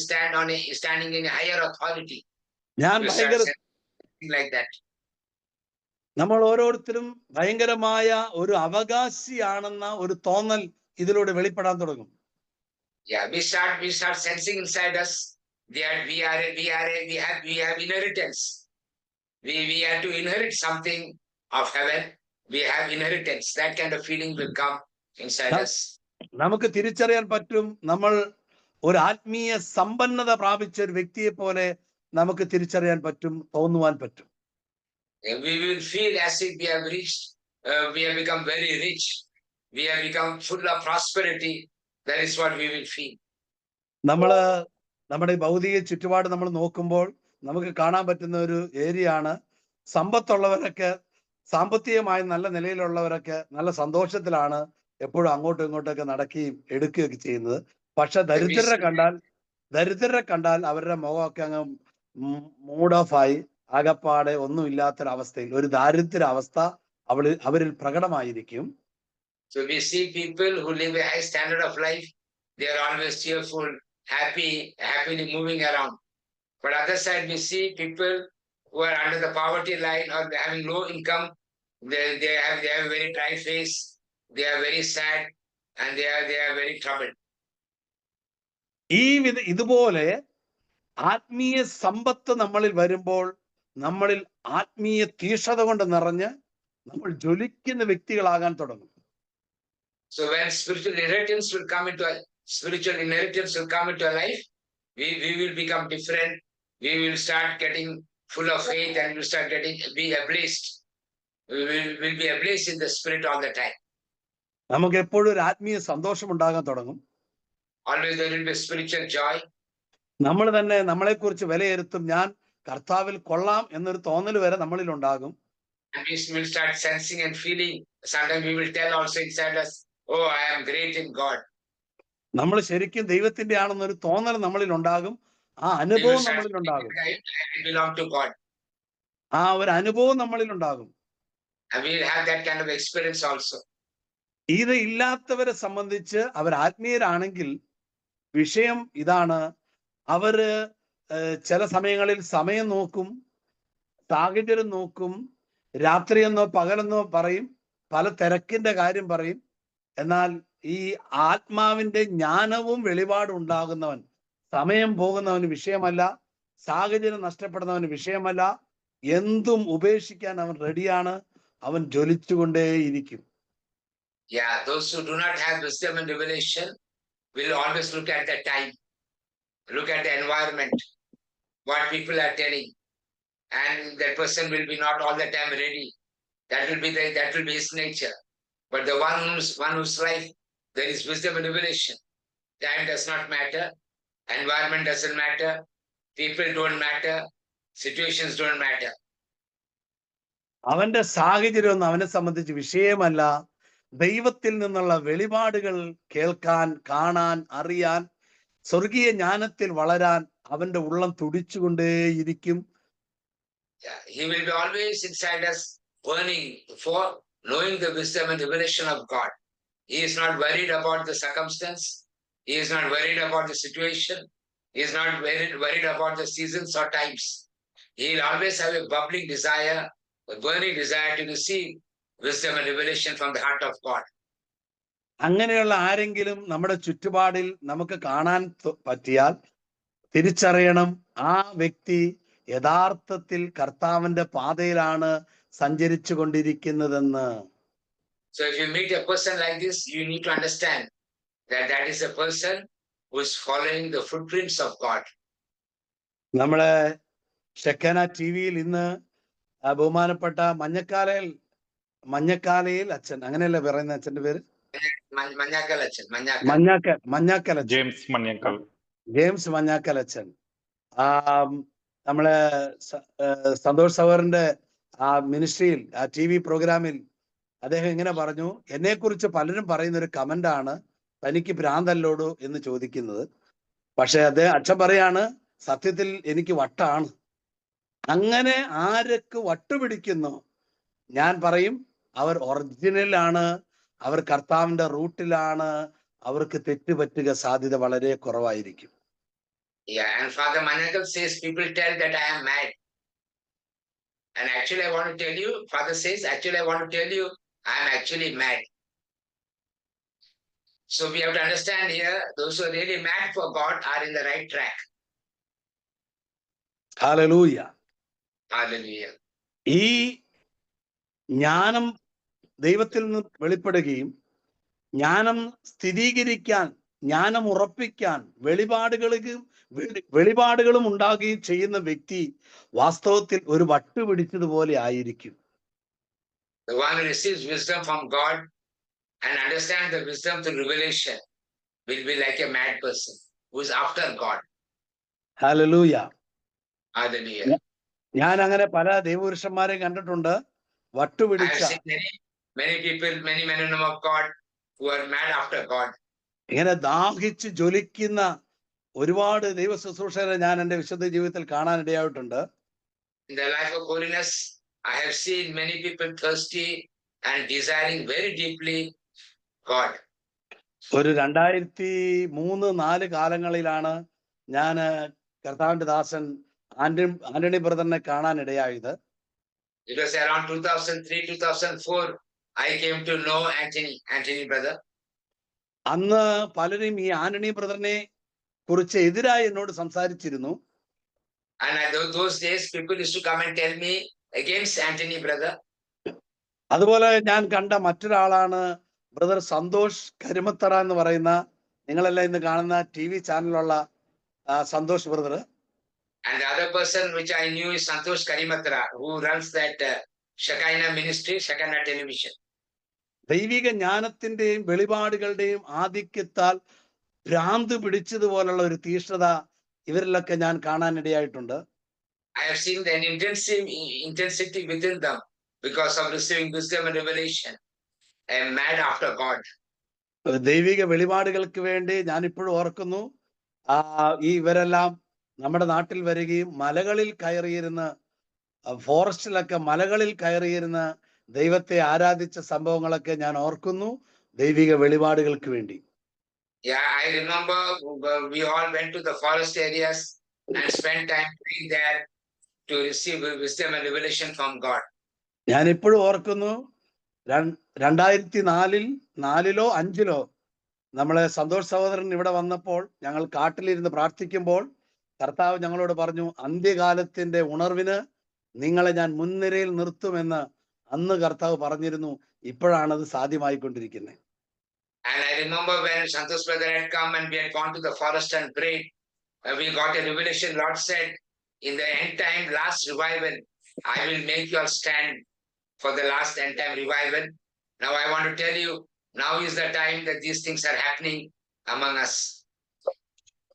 standing in a higher authority. ഞാൻ We will start ഭയങ്കര sensing like that. നമ്മൾ ഓരോരുത്തരും ഭയങ്കരമായ ഒരു അവകാശിയാണെന്ന ഒരു തോന്നൽ ഇതിലൂടെ വെളിപ്പെടാൻ തുടങ്ങും. Yeah, we start sensing inside us that we have inheritance. We have to inherit something of heaven. We have inheritance. That kind of feeling will come inside us. നമുക്ക് തിരിച്ചറിയാൻ പറ്റും, നമ്മൾ ഒരു ആത്മീയ സമ്പന്നത പ്രാപിച്ച ഒരു വ്യക്തിയെ പോലെ നമുക്ക് തിരിച്ചറിയാൻ പറ്റും, തോന്നുവാൻ പറ്റും. We will feel as if we have reached, we have become very rich. We have become full of prosperity. That is what we will feel. നമ്മുടെ ഭൗതിക ചുറ്റുപാട് നമ്മൾ നോക്കുമ്പോൾ നമുക്ക് കാണാൻ പറ്റുന്ന ഒരു ഏരിയ ആണ്, സമ്പത്തുള്ളവരൊക്കെ, സാമ്പത്തികമായി നല്ല നിലയിലുള്ളവരൊക്കെ നല്ല സന്തോഷത്തിലാണ് എപ്പോഴും അങ്ങോട്ടും ഇങ്ങോട്ടൊക്കെ നടക്കുകയും എടുക്കുകയൊക്കെ ചെയ്യുന്നത്. പക്ഷെ ദരിദ്രരെ കണ്ടാൽ അവരുടെ മുഖമൊക്കെ അങ്ങ് മൂഡ് ഓഫ് ആയി, ആകപ്പാടെ ഒന്നുമില്ലാത്തൊരവസ്ഥയിൽ ഒരു ദാരിദ്ര്യ അവസ്ഥ അവരിൽ പ്രകടമായിരിക്കും. So we see people who live a high standard of life. They are always cheerful, happily moving around. But other side, we see people who are under the poverty line or having low income. They have a very dry face. They are very sad, and they are very troubled. ഇതുപോലെ ആത്മീയ സമ്പത്ത് നമ്മളിൽ വരുമ്പോൾ നമ്മളിൽ ആത്മീയ തീഷ്ണത കൊണ്ട് നിറഞ്ഞ് നമ്മൾ ജ്വലിക്കുന്ന വ്യക്തികളാകാൻ തുടങ്ങും. So when spiritual inheritance will come into our life, we will become different. We will start getting full of faith, and we will start be ablaze. We will be ablaze in the spirit all the time. നമുക്ക് എപ്പോഴും ഒരു ആത്മീയ സന്തോഷം ഉണ്ടാകാൻ തുടങ്ങും. Always there will be spiritual joy. നമ്മൾ തന്നെ നമ്മളെ കുറിച്ച് വിലയിരുത്തും, ഞാൻ കർത്താവിൽ കൊള്ളാം എന്നൊരു തോന്നൽ വരെ നമ്മളിൽ ഉണ്ടാകും. And we will start sensing and feeling. Sometimes we will tell also inside us, "Oh, I am great in God." നമ്മൾ ശരിക്കും ദൈവത്തിന്റെ ആണെന്നൊരു തോന്നൽ നമ്മളിൽ ഉണ്ടാകും. ആ അനുഭവം നമ്മളിൽ ഉണ്ടാകും. I belong to God. ആ ഒരു അനുഭവം നമ്മളിൽ ഉണ്ടാകും. And we will have that kind of experience also. ഇത് ഇല്ലാത്തവരെ സംബന്ധിച്ച് അവർ ആത്മീയരാണെങ്കിൽ വിഷയം ഇതാണ്, അവര് ചില സമയങ്ങളിൽ സമയം നോക്കും, സാഹചര്യം നോക്കും, രാത്രിയെന്നോ പകലെന്നോ പറയും, പല തിരക്കിന്റെ കാര്യം പറയും. എന്നാൽ ഈ ആത്മാവിന്റെ ജ്ഞാനവും വെളിപാടും ഉണ്ടാകുന്നവൻ, സമയം പോകുന്നവന് വിഷയമല്ല, സാഹചര്യം നഷ്ടപ്പെടുന്നവന് വിഷയമല്ല, എന്തും ഉപേക്ഷിക്കാൻ അവൻ റെഡിയാണ്, അവൻ ജ്വലിച്ചുകൊണ്ടേയിരിക്കും. Yeah, those who do not have wisdom and revelation will always look at the time, look at the environment, what people are telling, and that person will be not all the time ready. That will be his nature. But the one whose life there is wisdom and revelation. Time does not matter, environment doesn't matter, people don't matter, situations don't matter. അവന്റെ സാഹചര്യമൊന്നും അവനെ സംബന്ധിച്ച് വിഷയമല്ല. ദൈവത്തിൽ നിന്നുള്ള വെളിപാടുകൾ കേൾക്കാൻ, കാണാൻ, അറിയാൻ, സ്വർഗീയ ജ്ഞാനത്തിൽ വളരാൻ അവന്റെ ഉള്ളം തുടിച്ചുകൊണ്ടേയിരിക്കും. Yeah, he will be always inside us burning for knowing the wisdom and revelation of God. He is not worried about the circumstance. He is not worried about the situation. He is not worried about the seasons or times. He will always have a bubbling desire, a burning desire to receive wisdom and revelation from the heart of God. അങ്ങനെയുള്ള ആരെങ്കിലും നമ്മുടെ ചുറ്റുപാടിൽ നമുക്ക് കാണാൻ പറ്റിയാൽ തിരിച്ചറിയണം, ആ വ്യക്തി യഥാർത്ഥത്തിൽ കർത്താവിന്റെ പാതയിലാണ് സഞ്ചരിച്ചു കൊണ്ടിരിക്കുന്നതെന്ന്. So if you meet a person like this, you need to understand that that is a person who is following the footprints of God. നമ്മളെ ഷെക്കന ടിവിയിൽ ഇന്ന് ബഹുമാനപ്പെട്ട മഞ്ഞക്കാലയിൽ അച്ഛൻ, അങ്ങനെയല്ലേ പറയുന്ന അച്ഛന്റെ പേര്? Manyakal Achan. മഞ്ഞാക്കൽ അച്ഛൻ, ജെയിംസ് മഞ്ഞാക്കൽ അച്ഛൻ, നമ്മളെ സന്തോഷ് സവറിന്റെ ആ മിനിസ്ട്രിയിൽ, ആ TV പ്രോഗ്രാമിൽ അദ്ദേഹം ഇങ്ങനെ പറഞ്ഞു, എന്നെ കുറിച്ച് പലരും പറയുന്ന ഒരു കമന്റ് ആണ്, തനിക്ക് ഭ്രാന്തല്ലോടു എന്ന് ചോദിക്കുന്നത്. പക്ഷെ അച്ഛൻ പറയാണ്, സത്യത്തിൽ എനിക്ക് വട്ടാണ്. അങ്ങനെ ആരൊക്കെ വട്ടുപിടിക്കുന്നു, ഞാൻ പറയും അവർ ഒറിജിനലാണ്, അവർ കർത്താവിന്റെ റൂട്ടിലാണ്, അവർക്ക് തെറ്റുപറ്റുക സാധ്യത വളരെ കുറവായിരിക്കും. Yeah, and Father Manyakal says people tell that I am mad. And actually I want to tell you, Father says, actually I want to tell you, I am actually mad. So we have to understand here, those who are really mad for God are in the right track. Hallelujah. Hallelujah. ഈ ജ്ഞാനം ദൈവത്തിൽ നിന്ന് വെളിപ്പെടുകയും ജ്ഞാനം സ്ഥിരീകരിക്കാൻ, ജ്ഞാനം ഉറപ്പിക്കാൻ വെളിപാടുകളും ഉണ്ടാകുകയും ചെയ്യുന്ന വ്യക്തി വാസ്തവത്തിൽ ഒരു വട്ടുപിടിച്ചതുപോലെ ആയിരിക്കും. The one who receives wisdom from God and understands the wisdom through revelation will be like a mad person who is after God. Hallelujah. Hallelujah. ഞാൻ അങ്ങനെ പല ദൈവപുരുഷന്മാരെ കണ്ടിട്ടുണ്ട്, I have വട്ടുപിടിച്ച, seen many people, many men and women of God who are mad after God. ഇങ്ങനെ ദാഹിച്ച് ജ്വലിക്കുന്ന ഒരുപാട് ദൈവ ശുശ്രൂഷകരെ ഞാൻ എൻ്റെ വിശുദ്ധ ജീവിതത്തിൽ കാണാനിടയായിട്ടുണ്ട്. In the life of holiness, I have seen many people thirsty and desiring very deeply God. ഒരു 2003-2004 കാലങ്ങളിലാണ് ഞാൻ കർത്താവിന്റെ ദാസൻ Antony ബ്രദറിനെ കാണാനിടയായത്. It was around 2003-2004 I came to know Anthony brother. അന്ന് പലരും ഈ ആന്റണി ബ്രദറിനെ കുറിച്ച് എതിരായി എന്നോട് സംസാരിച്ചിരുന്നു. And those days people used to come and tell me against Anthony brother. അതുപോലെ ഞാൻ കണ്ട മറ്റൊരാളാണ് ബ്രദർ സന്തോഷ് കരിമത്തറ എന്ന് പറയുന്ന, നിങ്ങളെല്ലാം ഇന്ന് കാണുന്ന TV ചാനലുള്ള Santhosh brother. And the other person which I knew is Santosh Karimatara, who runs that Shekinah ministry, Shekinah television. ദൈവിക ജ്ഞാനത്തിന്റെയും വെളിപാടുകളുടെയും ആധിക്യത്താൽ ഭ്രാന്ത് പിടിച്ചതുപോലുള്ള ഒരു തീഷ്ണത ഇവരിലൊക്കെ ഞാൻ കാണാനിടയായിട്ടുണ്ട്. I have seen an intensity within them because of receiving wisdom and revelation. I am mad after God. ദൈവിക വെളിപാടുകൾക്ക് വേണ്ടി ഞാൻ ഇപ്പോഴും ഓർക്കുന്നു, ഇവരെല്ലാം നമ്മുടെ നാട്ടിൽ വരികയും മലകളിൽ കയറിയിരുന്ന, ഫോറസ്റ്റിലൊക്കെ മലകളിൽ കയറിയിരുന്ന ദൈവത്തെ ആരാധിച്ച സംഭവങ്ങളൊക്കെ ഞാൻ ഓർക്കുന്നു, ദൈവിക വെളിപാടുകൾക്ക് വേണ്ടി. Yeah, I remember we all went to the forest areas and spent time praying there to receive wisdom and revelation from God. ഞാൻ ഇപ്പോഴും ഓർക്കുന്നു, 2004-5 നമ്മളെ സന്തോഷ് സഹോദരൻ ഇവിടെ വന്നപ്പോൾ ഞങ്ങൾ കാട്ടിലിരുന്ന് പ്രാർത്ഥിക്കുമ്പോൾ കർത്താവ് ഞങ്ങളോട് പറഞ്ഞു, അന്ത്യകാലത്തിന്റെ ഉണർവിന് നിങ്ങളെ ഞാൻ മുൻനിരയിൽ നിർത്തുമെന്ന് അന്ന് കർത്താവ് പറഞ്ഞിരുന്നു. ഇപ്പോഴാണത് സാധ്യമായിക്കൊണ്ടിരിക്കുന്നത്. And I remember when Santosh brother had come and we had gone to the forest and prayed, we got a revelation. Lord said, in the end time last revival, I will make you all stand for the last end time revival. Now I want to tell you, now is the time that these things are happening among us.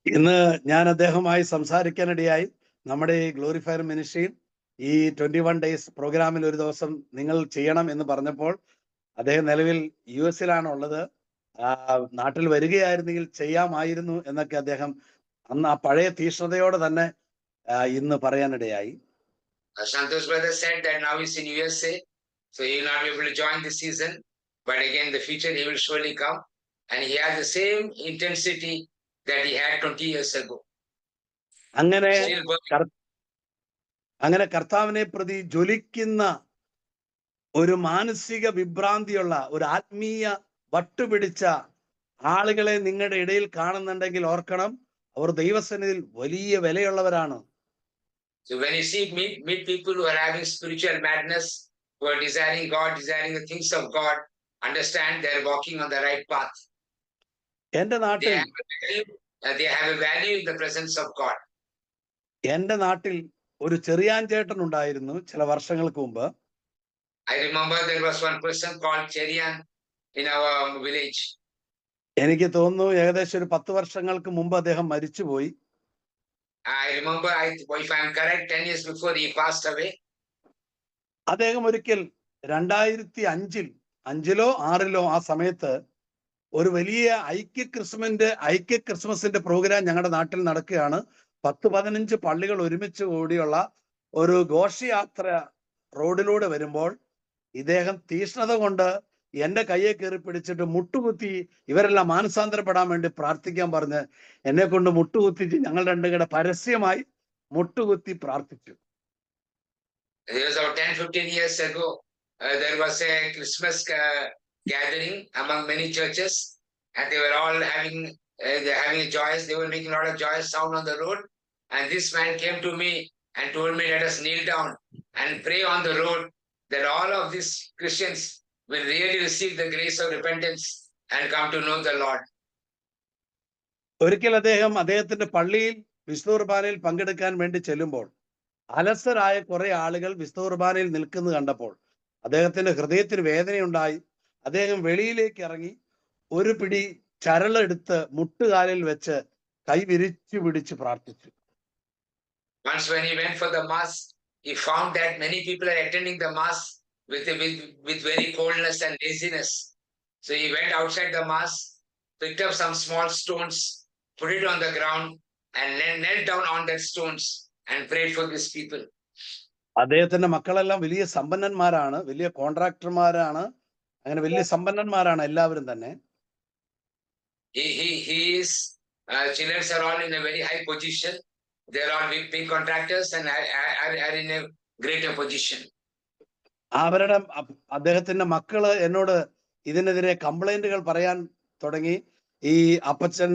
ഇന്ന് ഞാൻ അദ്ദേഹവുമായി സംസാരിക്കാനിടയായി. നമ്മുടെ ഈ ഗ്ലോറിഫയർ മിനിസ്ട്രിയിൽ ഈ 21 days പ്രോഗ്രാമിൽ ഒരു ദിവസം നിങ്ങൾ ചെയ്യണം എന്ന് പറഞ്ഞപ്പോൾ അദ്ദേഹം നിലവിൽ US-ലാണ് ഉള്ളത്. നാട്ടിൽ വരികയായിരുന്നെങ്കിൽ ചെയ്യാമായിരുന്നു എന്നൊക്കെ അദ്ദേഹം അന്ന് ആ പഴയ തീഷ്ണതയോടെ തന്നെ ഇന്ന് പറയാനിടയായി. Santosh brother said that now he's in USA, so he will not be able to join this season, but again in the future he will surely come, and he has the same intensity that he had 20 years ago. അങ്ങനെ Still working. അങ്ങനെ കർത്താവിനെ പ്രതി ജ്വലിക്കുന്ന ഒരു മാനസിക വിഭ്രാന്തിയുള്ള ഒരു ആത്മീയ വട്ടുപിടിച്ച ആളുകളെ നിങ്ങളുടെ ഇടയിൽ കാണുന്നുണ്ടെങ്കിൽ ഓർക്കണം, അവർ ദൈവസന്നിധിയിൽ വലിയ വിലയുള്ളവരാണ്. So when you see meet people who are having spiritual madness, who are desiring God, desiring the things of God, understand they are walking on the right path. എന്റെ നാട്ടിൽ They have a value in the presence of God. എന്റെ നാട്ടിൽ ഒരു ചെറിയാൻ ചേട്ടൻ ഉണ്ടായിരുന്നു ചില വർഷങ്ങൾക്ക് മുമ്പ്. I remember there was one person called Cherian in our village. എനിക്ക് തോന്നുന്നു ഏകദേശം ഒരു 10 വർഷങ്ങൾക്ക് മുമ്പ് അദ്ദേഹം മരിച്ചുപോയി. I remember, if I am correct, 10 years before he passed away. അദ്ദേഹം ഒരിക്കൽ 2005-ൽ 5-ലോ 6-ലോ ആ സമയത്ത് ഒരു വലിയ ഐക്യ ക്രിസ്മസിന്റെ പ്രോഗ്രാം ഞങ്ങളുടെ നാട്ടിൽ നടക്കുകയാണ്. 10-15 പള്ളികൾ ഒരുമിച്ച് കൂടിയുള്ള ഒരു ഘോഷയാത്ര റോഡിലൂടെ വരുമ്പോൾ ഇദ്ദേഹം തീഷ്ണത കൊണ്ട് എന്റെ കയ്യെ കയറി പിടിച്ചിട്ട് മുട്ടുകുത്തി ഇവരെല്ലാം മാനസാന്തരപ്പെടാൻ വേണ്ടി പ്രാർത്ഥിക്കാൻ പറഞ്ഞ് എന്നെ കൊണ്ട് മുട്ടുകുത്തിച്ച് ഞങ്ങൾ രണ്ടുകൂടെ പരസ്യമായി മുട്ടുകുത്തി പ്രാർത്ഥിച്ചു. There was about 10-15 years ago, there was a Christmas gathering among many churches, and they were all having a joyous, they were making a lot of joyous sound on the road, and this man came to me and told me, let us kneel down and pray on the road that all of these Christians will really receive the grace of repentance and come to know the Lord. ഒരിക്കൽ അദ്ദേഹത്തിന്റെ പള്ളിയിൽ വിശുദ്ധ കുർബാനയിൽ പങ്കെടുക്കാൻ വേണ്ടി ചെല്ലുമ്പോൾ അലസരായ കുറെ ആളുകൾ വിശുദ്ധ കുർബാനയിൽ നിൽക്കുന്നത് കണ്ടപ്പോൾ അദ്ദേഹത്തിന്റെ ഹൃദയത്തിന് വേദനയുണ്ടായി. അദ്ദേഹം വെളിയിലേക്ക് ഇറങ്ങി ഒരു പിടി ചരളെടുത്ത് മുട്ടുകാലിൽ വെച്ച് കൈ വിരിച്ചു പിടിച്ച് പ്രാർത്ഥിച്ചു. Once when he went for the mass, he found that many people are attending the mass with very coldness and laziness. So he went outside the mass, picked up some small stones, put it on the ground, and then knelt down on that stones and prayed for these people. അദ്ദേഹത്തിന്റെ മക്കളെല്ലാം വലിയ സമ്പന്നന്മാരാണ്, വലിയ കോൺട്രാക്ടർമാരാണ്, അങ്ങനെ വലിയ സമ്പന്നന്മാരാണ് എല്ലാവരും തന്നെ. His children are all in a very high position. They are all big contractors and are in a greater position. അദ്ദേഹത്തിന്റെ മക്കള് എന്നോട് ഇതിനെതിരെ കംപ്ലൈന്റുകൾ പറയാൻ തുടങ്ങി. ഈ അപ്പച്ചൻ,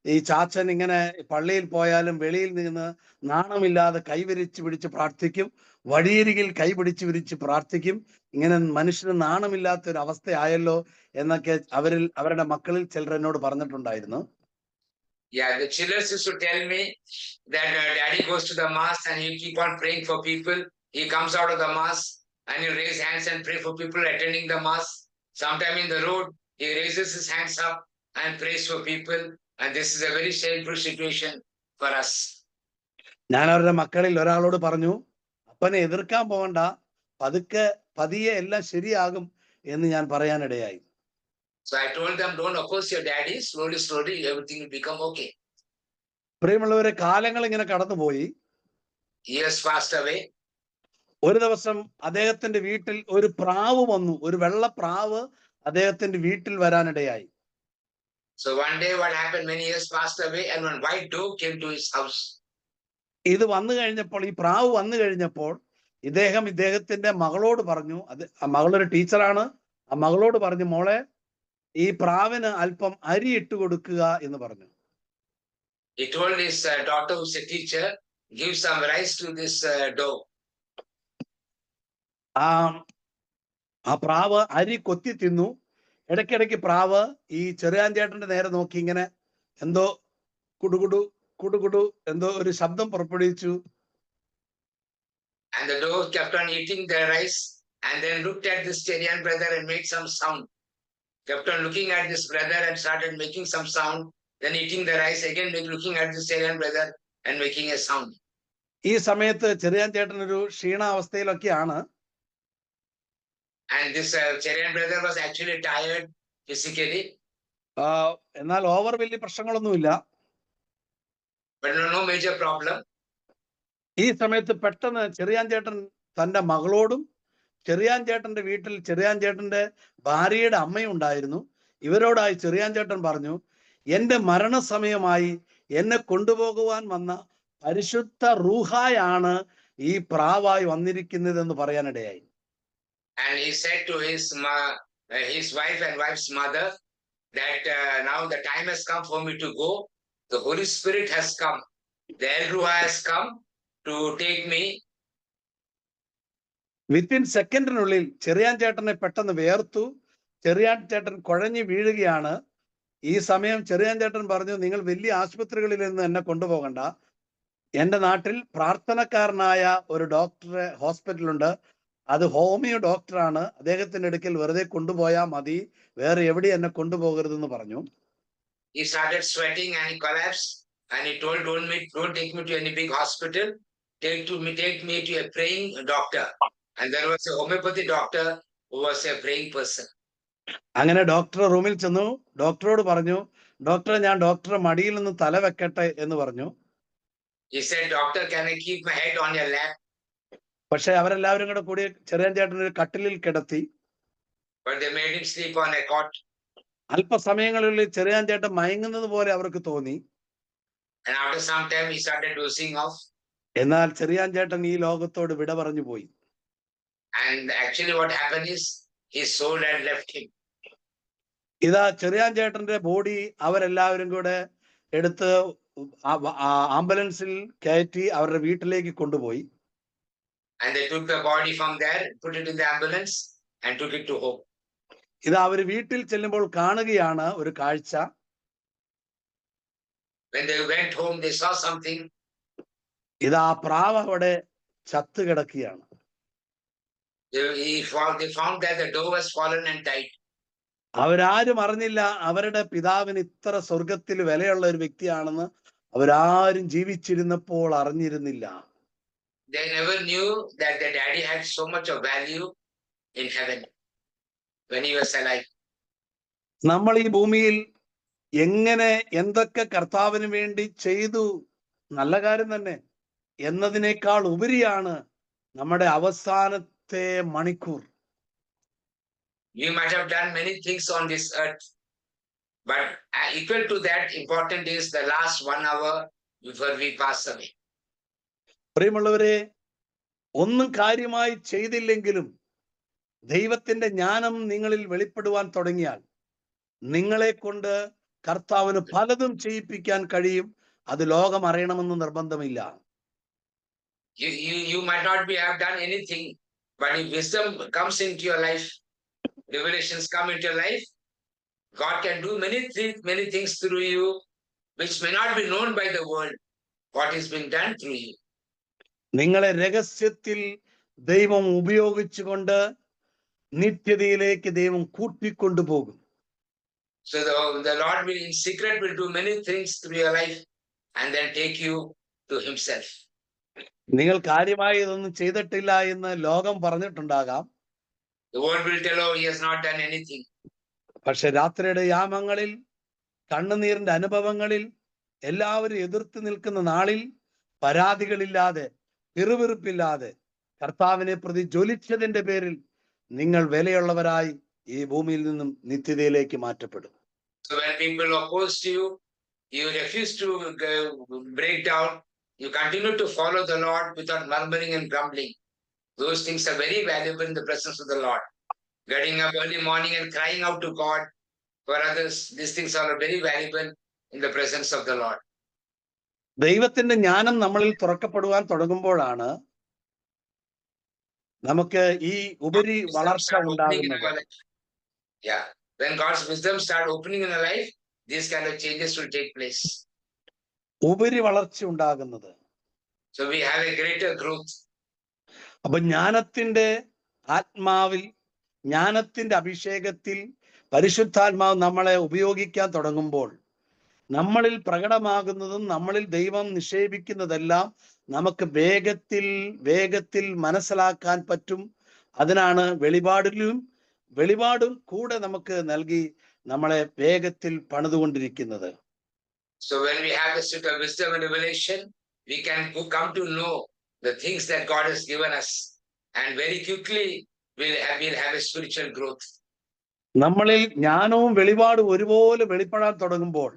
ഈ ചാച്ചൻ ഇങ്ങനെ പള്ളിയിൽ പോയാലും വെളിയിൽ നിന്ന് നാണമില്ലാതെ കൈവിരിച്ച് പിടിച്ച് പ്രാർത്ഥിക്കും, വഴിയരികിൽ കൈ പിടിച്ച് വിരിച്ച് പ്രാർത്ഥിക്കും. ഇങ്ങനെ മനുഷ്യന് നാണമില്ലാത്ത ഒരു അവസ്ഥയായല്ലോ എന്നൊക്കെ അവരുടെ മക്കളിൽ ചിലർ എന്നോട് പറഞ്ഞിട്ടുണ്ടായിരുന്നു. Yeah, the children used to tell me that daddy goes to the mass and he keep on praying for people. He comes out of the mass and he raise hands and pray for people attending the mass. Sometime in the road, he raises his hands up and prays for people. And this is a very shameful situation for us. ഞാൻ അവരുടെ മക്കളിൽ ഒരാളോട് പറഞ്ഞു, അപ്പനെ എതിർക്കാൻ പോകണ്ട, പതിയെ എല്ലാം ശരിയാകും എന്ന് ഞാൻ പറയാനിടയായി. So I told them, don't oppose your daddy. Slowly, everything will become okay. പ്രിയമുള്ളവരെ, കാലങ്ങൾ ഇങ്ങനെ കടന്നുപോയി. Years passed away. ഒരു ദിവസം അദ്ദേഹത്തിന്റെ വീട്ടിൽ ഒരു പ്രാവ് വന്നു, ഒരു വെള്ള പ്രാവ് അദ്ദേഹത്തിന്റെ വീട്ടിൽ വരാനിടയായി. So one day what happened, many years passed away and one white dove came to his house. ഇത് വന്നു കഴിഞ്ഞപ്പോൾ, ഈ പ്രാവ് വന്നു കഴിഞ്ഞപ്പോൾ ഇദ്ദേഹത്തിന്റെ മകളോട് പറഞ്ഞു, ആ മകളൊരു ടീച്ചറാണ്, ആ മകളോട് പറഞ്ഞു, മോളെ ഈ പ്രാവിന് അല്പം അരി ഇട്ട് കൊടുക്കുക എന്ന് പറഞ്ഞു. He told his daughter, who's a teacher, give some rice to this dove. ആ പ്രാവ് അരി കൊത്തി തിന്നു. ഇടയ്ക്കിടയ്ക്ക് പ്രാവ് ഈ ചെറിയാൻ ചേട്ടന്റെ നേരെ നോക്കി ഇങ്ങനെ എന്തോ കുടുകുടു കുടുകുടു എന്തോ ഒരു ശബ്ദം പുറപ്പെടുവിച്ചു. And the dove kept on eating the rice and then looked at this Syrian brother and made some sound. Kept on looking at this brother and started making some sound. Then eating the rice again, looking at the Syrian brother and making a sound. ഈ സമയത്ത് ചെറിയാൻ ചേട്ടൻ ഒരു ക്ഷീണാവസ്ഥയിലൊക്കെയാണ്. And this Syrian brother was actually tired physically. എന്നാൽ over വലിയ പ്രശ്നങ്ങളൊന്നുമില്ല. But no major problem. ഈ സമയത്ത് പെട്ടെന്ന് ചെറിയാൻ ചേട്ടൻ തന്റെ മകളോടും ചെറിയാൻ ചേട്ടന്റെ വീട്ടിൽ ചെറിയാൻ ചേട്ടന്റെ ഭാര്യയുടെ അമ്മയും ഉണ്ടായിരുന്നു. ഇവരോടായി ചെറിയാൻ ചേട്ടൻ പറഞ്ഞു, എന്റെ മരണസമയമായി എന്നെ കൊണ്ടുപോകുവാൻ വന്ന പരിശുദ്ധ റൂഹായാണ് ഈ പ്രാവായി വന്നിരിക്കുന്നതെന്ന് പറയാനിടയായി. And he said to his wife and wife's mother that now the time has come for me to go. The Holy Spirit has come. The El Ruha has come to take me. Within സെക്കൻഡിനുള്ളിൽ ചെറിയാൻ ചേട്ടനെ പെട്ടെന്ന് വേർത്തു. ചെറിയാൻ ചേട്ടൻ കുഴഞ്ഞു വീഴുകയാണ്. ഈ സമയം ചെറിയാൻ ചേട്ടൻ പറഞ്ഞു, നിങ്ങൾ വലിയ ആശുപത്രികളിൽ നിന്ന് എന്നെ കൊണ്ടുപോകണ്ട. എൻ്റെ നാട്ടിൽ പ്രാർത്ഥനക്കാരനായ ഒരു ഡോക്ടറെ ഹോസ്പിറ്റലുണ്ട്. അത് ഹോമിയോ ഡോക്ടറാണ്. അദ്ദേഹത്തിന്റെ അടുക്കൽ വെറുതെ കൊണ്ടുപോയാൽ മതി, വേറെ എവിടെ എന്നെ കൊണ്ടുപോകരുതെന്ന് പറഞ്ഞു. He started sweating and he collapsed and he told, don't take me to any big hospital. Take me to a praying doctor. And there was a homeopathy doctor who was a praying person. അങ്ങനെ doctor റൂമിൽ ചെന്നു. ഡോക്ടറോട് പറഞ്ഞു, ഡോക്ടറെ ഞാൻ ഡോക്ടറെ മടിയിൽ നിന്ന് തല വെക്കട്ടെ എന്ന് പറഞ്ഞു. He said, doctor, can I keep my head on your lap? പക്ഷെ അവരെല്ലാവരും കൂടെ കൂടി ചെറിയാൻ ചേട്ടൻ ഒരു കട്ടിലിൽ കിടത്തി. But they made him sleep on a cot. അല്പസമയങ്ങളിൽ Cherian ചേട്ടൻ മയങ്ങുന്നത് പോലെ അവർക്ക് തോന്നി. And after some time he started dozing off. എന്നാൽ ചെറിയാൻ ചേട്ടൻ ഈ ലോകത്തോട് വിട പറഞ്ഞു പോയി. And actually what happened is his soul had left him. ഇതാ ചെറിയാൻ ചേട്ടന്റെ ബോഡി അവരെല്ലാവരും കൂടെ എടുത്ത് ആംബുലൻസിൽ കയറ്റി അവരുടെ വീട്ടിലേക്ക് കൊണ്ടുപോയി. And they took the body from there, put it in the ambulance and took it to home. ഇത് അവര് വീട്ടിൽ ചെല്ലുമ്പോൾ കാണുകയാണ് ഒരു കാഴ്ച. When they went home, they saw something. ഇതാ പ്രാവ് അവിടെ ചത്തു കിടക്കുകയാണ്. They found that the dove has fallen and died. അവരാരും അറിഞ്ഞില്ല അവരുടെ പിതാവിന് ഇത്ര സ്വർഗത്തിൽ വിലയുള്ള ഒരു വ്യക്തിയാണെന്ന്. അവരാരും ജീവിച്ചിരുന്നപ്പോൾ അറിഞ്ഞിരുന്നില്ല. They never knew that their daddy had so much of value in heaven when he was alive. നമ്മൾ ഈ ഭൂമിയിൽ എങ്ങനെ എന്തൊക്കെ കർത്താവിന് വേണ്ടി ചെയ്തു, നല്ല കാര്യം തന്നെ, എന്നതിനേക്കാൾ ഉപരിയാണ് നമ്മുടെ അവസാനത്തെ മണിക്കൂർ. You might have done many things on this earth, but equal to that important is the last 1 hour before we pass away. പ്രിയമുള്ളവരെ, ഒന്നും കാര്യമായി ചെയ്തില്ലെങ്കിലും ദൈവത്തിന്റെ ജ്ഞാനം നിങ്ങളിൽ വെളിപ്പെടുവാൻ തുടങ്ങിയാൽ നിങ്ങളെ കൊണ്ട് കർത്താവിന് പലതും ചെയ്യിപ്പിക്കാൻ കഴിയും. അത് ലോകം അറിയണമെന്ന് നിർബന്ധമില്ല. You might not have done anything, but if wisdom comes into your life, revelations come into your life, God can do many things through you, which may not be known by the world, what is being done through you. നിങ്ങളെ രഹസ്യത്തിൽ ദൈവം ഉപയോഗിച്ചുകൊണ്ട് നിത്യതയിലേക്ക് ദൈവം കൂട്ടിക്കൊണ്ടുപോകും. So the Lord will in secret will do many things through your life and then take you to himself. നിങ്ങൾ കാര്യമായി ഇതൊന്നും ചെയ്തിട്ടില്ല എന്ന് ലോകം പറഞ്ഞിട്ടുണ്ടാകാം. The world will tell, oh, he has not done anything. പക്ഷെ രാത്രിയുടെ യാമങ്ങളിൽ, കണ്ണുനീരിന്റെ അനുഭവങ്ങളിൽ, എല്ലാവരും എതിർത്ത് നിൽക്കുന്ന നാളിൽ പരാതികളില്ലാതെ, പിറുപിറുപ്പില്ലാതെ കർത്താവിനെ പ്രതി ജ്വലിച്ചതിന്റെ പേരിൽ നിങ്ങൾ വിലയുള്ളവരായി ഈ ഭൂമിയിൽ നിന്നും നിത്യതയിലേക്ക് മാറ്റപ്പെടും. So when people oppose you, you refuse to break down. You continue to follow the Lord without murmuring and grumbling. Those things are very valuable in the presence of the Lord. Getting up early morning and crying out to God for others, these things are very valuable in the presence of the Lord. ദൈവത്തിന്റെ ജ്ഞാനം നമ്മളിൽ തുറക്കപ്പെടുവാൻ തുടങ്ങുമ്പോഴാണ് നമുക്ക് ഈ ഉപരി വളർച്ച ഉണ്ടാകുന്നത്. Yeah, when God's wisdom start opening in our life, these kind of changes will take place. ഉപരി വളർച്ച ഉണ്ടാകുന്നത്. So we have a greater growth. അപ്പൊ ജ്ഞാനത്തിന്റെ ആത്മാവിൽ, ജ്ഞാനത്തിന്റെ അഭിഷേകത്തിൽ പരിശുദ്ധാത്മാവ് നമ്മളെ ഉപയോഗിക്കാൻ തുടങ്ങുമ്പോൾ നമ്മളിൽ പ്രകടമാകുന്നതും നമ്മളിൽ ദൈവം നിക്ഷേപിക്കുന്നതെല്ലാം നമുക്ക് വേഗത്തിൽ മനസ്സിലാക്കാൻ പറ്റും. അതിനാണ് വെളിപാടും കൂടെ നമുക്ക് നൽകി നമ്മളെ വേഗത്തിൽ പണിതുകൊണ്ടിരിക്കുന്നത്. So when we have the spirit of wisdom and revelation, we can come to know the things that God has given us, and very quickly we'll have a spiritual growth. നമ്മളിൽ ജ്ഞാനവും വെളിപാടും ഒരുപോലെ വെളിപ്പെടാൻ തുടങ്ങുമ്പോൾ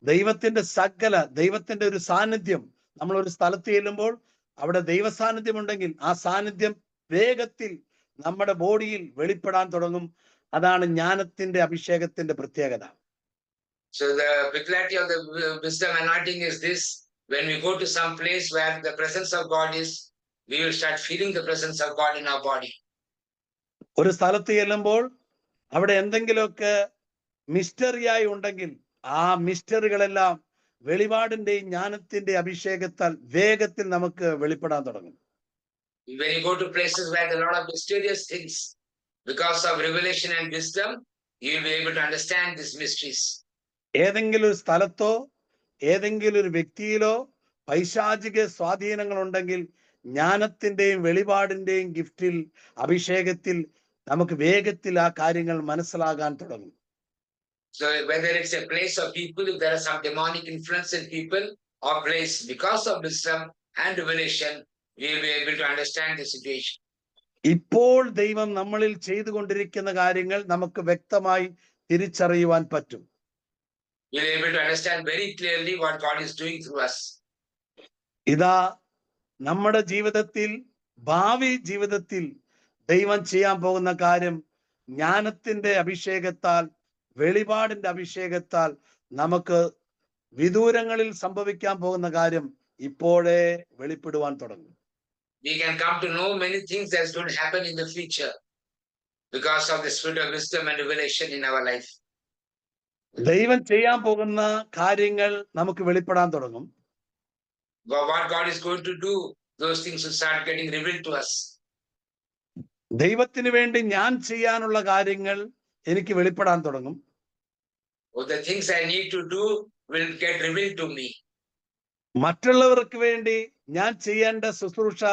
ദൈവത്തിന്റെ ഒരു സാന്നിധ്യം, നമ്മൾ ഒരു സ്ഥലത്ത് ചെല്ലുമ്പോൾ അവിടെ ദൈവ സാന്നിധ്യം ഉണ്ടെങ്കിൽ ആ സാന്നിധ്യം വേഗത്തിൽ നമ്മുടെ ബോഡിയിൽ വെളിപ്പെടാൻ തുടങ്ങും. അതാണ് ജ്ഞാനത്തിന്റെ അഭിഷേകത്തിന്റെ പ്രത്യേകത. So the peculiarity of the wisdom anointing is this: when we go to some place where the presence of God is, we will start feeling the presence of God in our body. ഒരു സ്ഥലത്ത് ചെല്ലുമ്പോൾ അവിടെ എന്തെങ്കിലുമൊക്കെ മിസ്റ്ററിയായി ഉണ്ടെങ്കിൽ ആ മിസ്റ്ററികളെല്ലാം വെളിപാടിന്റെയും ജ്ഞാനത്തിന്റെ അഭിഷേകത്താൽ വേഗത്തിൽ നമുക്ക് വെളിപ്പെടാൻ തുടങ്ങും. When you go to places where there are a lot of mysterious things, because of revelation and wisdom, you will be able to understand these mysteries. ഏതെങ്കിലും ഒരു സ്ഥലത്തോ ഏതെങ്കിലും ഒരു വ്യക്തിയിലോ പൈശാചിക സ്വാധീനങ്ങൾ ഉണ്ടെങ്കിൽ ജ്ഞാനത്തിന്റെയും വെളിപാടിന്റെയും ഗിഫ്റ്റിൽ, അഭിഷേകത്തിൽ നമുക്ക് വേഗത്തിൽ ആ കാര്യങ്ങൾ മനസ്സിലാകാൻ തുടങ്ങും. So whether it's a place of people, if there are some demonic influence in people or place, because of wisdom and revelation, we will be able to understand the situation. ഇപ്പോൾ ദൈവം നമ്മളിൽ ചെയ്തുകൊണ്ടിരിക്കുന്ന കാര്യങ്ങൾ നമുക്ക് വ്യക്തമായി തിരിച്ചറിയുവാൻ പറ്റും. We will be able to understand very clearly what God is doing through us. ഇതാ നമ്മുടെ ജീവിതത്തിൽ, ഭാവി ജീവിതത്തിൽ ദൈവം ചെയ്യാൻ പോകുന്ന കാര്യം ജ്ഞാനത്തിന്റെ അഭിഷേകത്താൽ, വെളിപാടിന്റെ അഭിഷേകത്താൽ നമുക്ക് വിദൂരങ്ങളിൽ സംഭവിക്കാൻ പോകുന്ന കാര്യം ഇപ്പോഴേ വെളിപ്പെടുവാൻ തുടങ്ങും. We can come to know many things that will happen in the future because of the spirit of wisdom and revelation in our life. ദൈവം ചെയ്യാൻ പോകുന്ന കാര്യങ്ങൾ നമുക്ക് വെളിപ്പെടാൻ തുടങ്ങും. What God is going to do, those things will start getting revealed to us. ദൈവത്തിന് വേണ്ടി ഞാൻ ചെയ്യാനുള്ള കാര്യങ്ങൾ എനിക്ക് വെളിപ്പെടാൻ തുടങ്ങും. The things I need to do will get revealed to me. മറ്റുള്ളവർക്ക് വേണ്ടി ഞാൻ ചെയ്യേണ്ട ശുശ്രൂഷ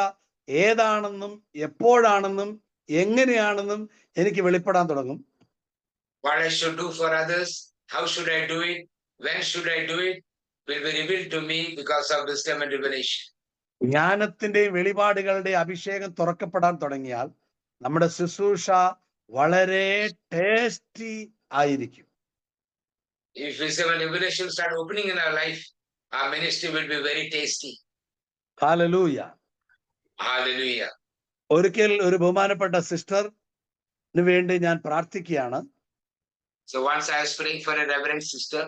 ഏതാണെന്നും എപ്പോഴാണെന്നും എങ്ങനെയാണെന്നും എനിക്ക് വെളിപ്പെടാൻ തുടങ്ങും. What I should do for others, how should I do it, when should I do it, will be revealed to me because of wisdom and revelation. ജ്ഞാനത്തിന്റെയും വെളിപാടുകളുടെ അഭിഷേകം തുറക്കപ്പെടാൻ തുടങ്ങിയാൽ നമ്മുടെ ശുശ്രൂഷ വളരെ ടേസ്റ്റി ആയിരിക്കും. If wisdom and revelation start opening in our life, our ministry will be very tasty. Hallelujah. Hallelujah. ഒരിക്കൽ ഒരു ബഹുമാനപ്പെട്ട സിസ്റ്ററിന് വേണ്ടി ഞാൻ പ്രാർത്ഥിക്കുകയാണ്. So once I was praying for a reverend sister.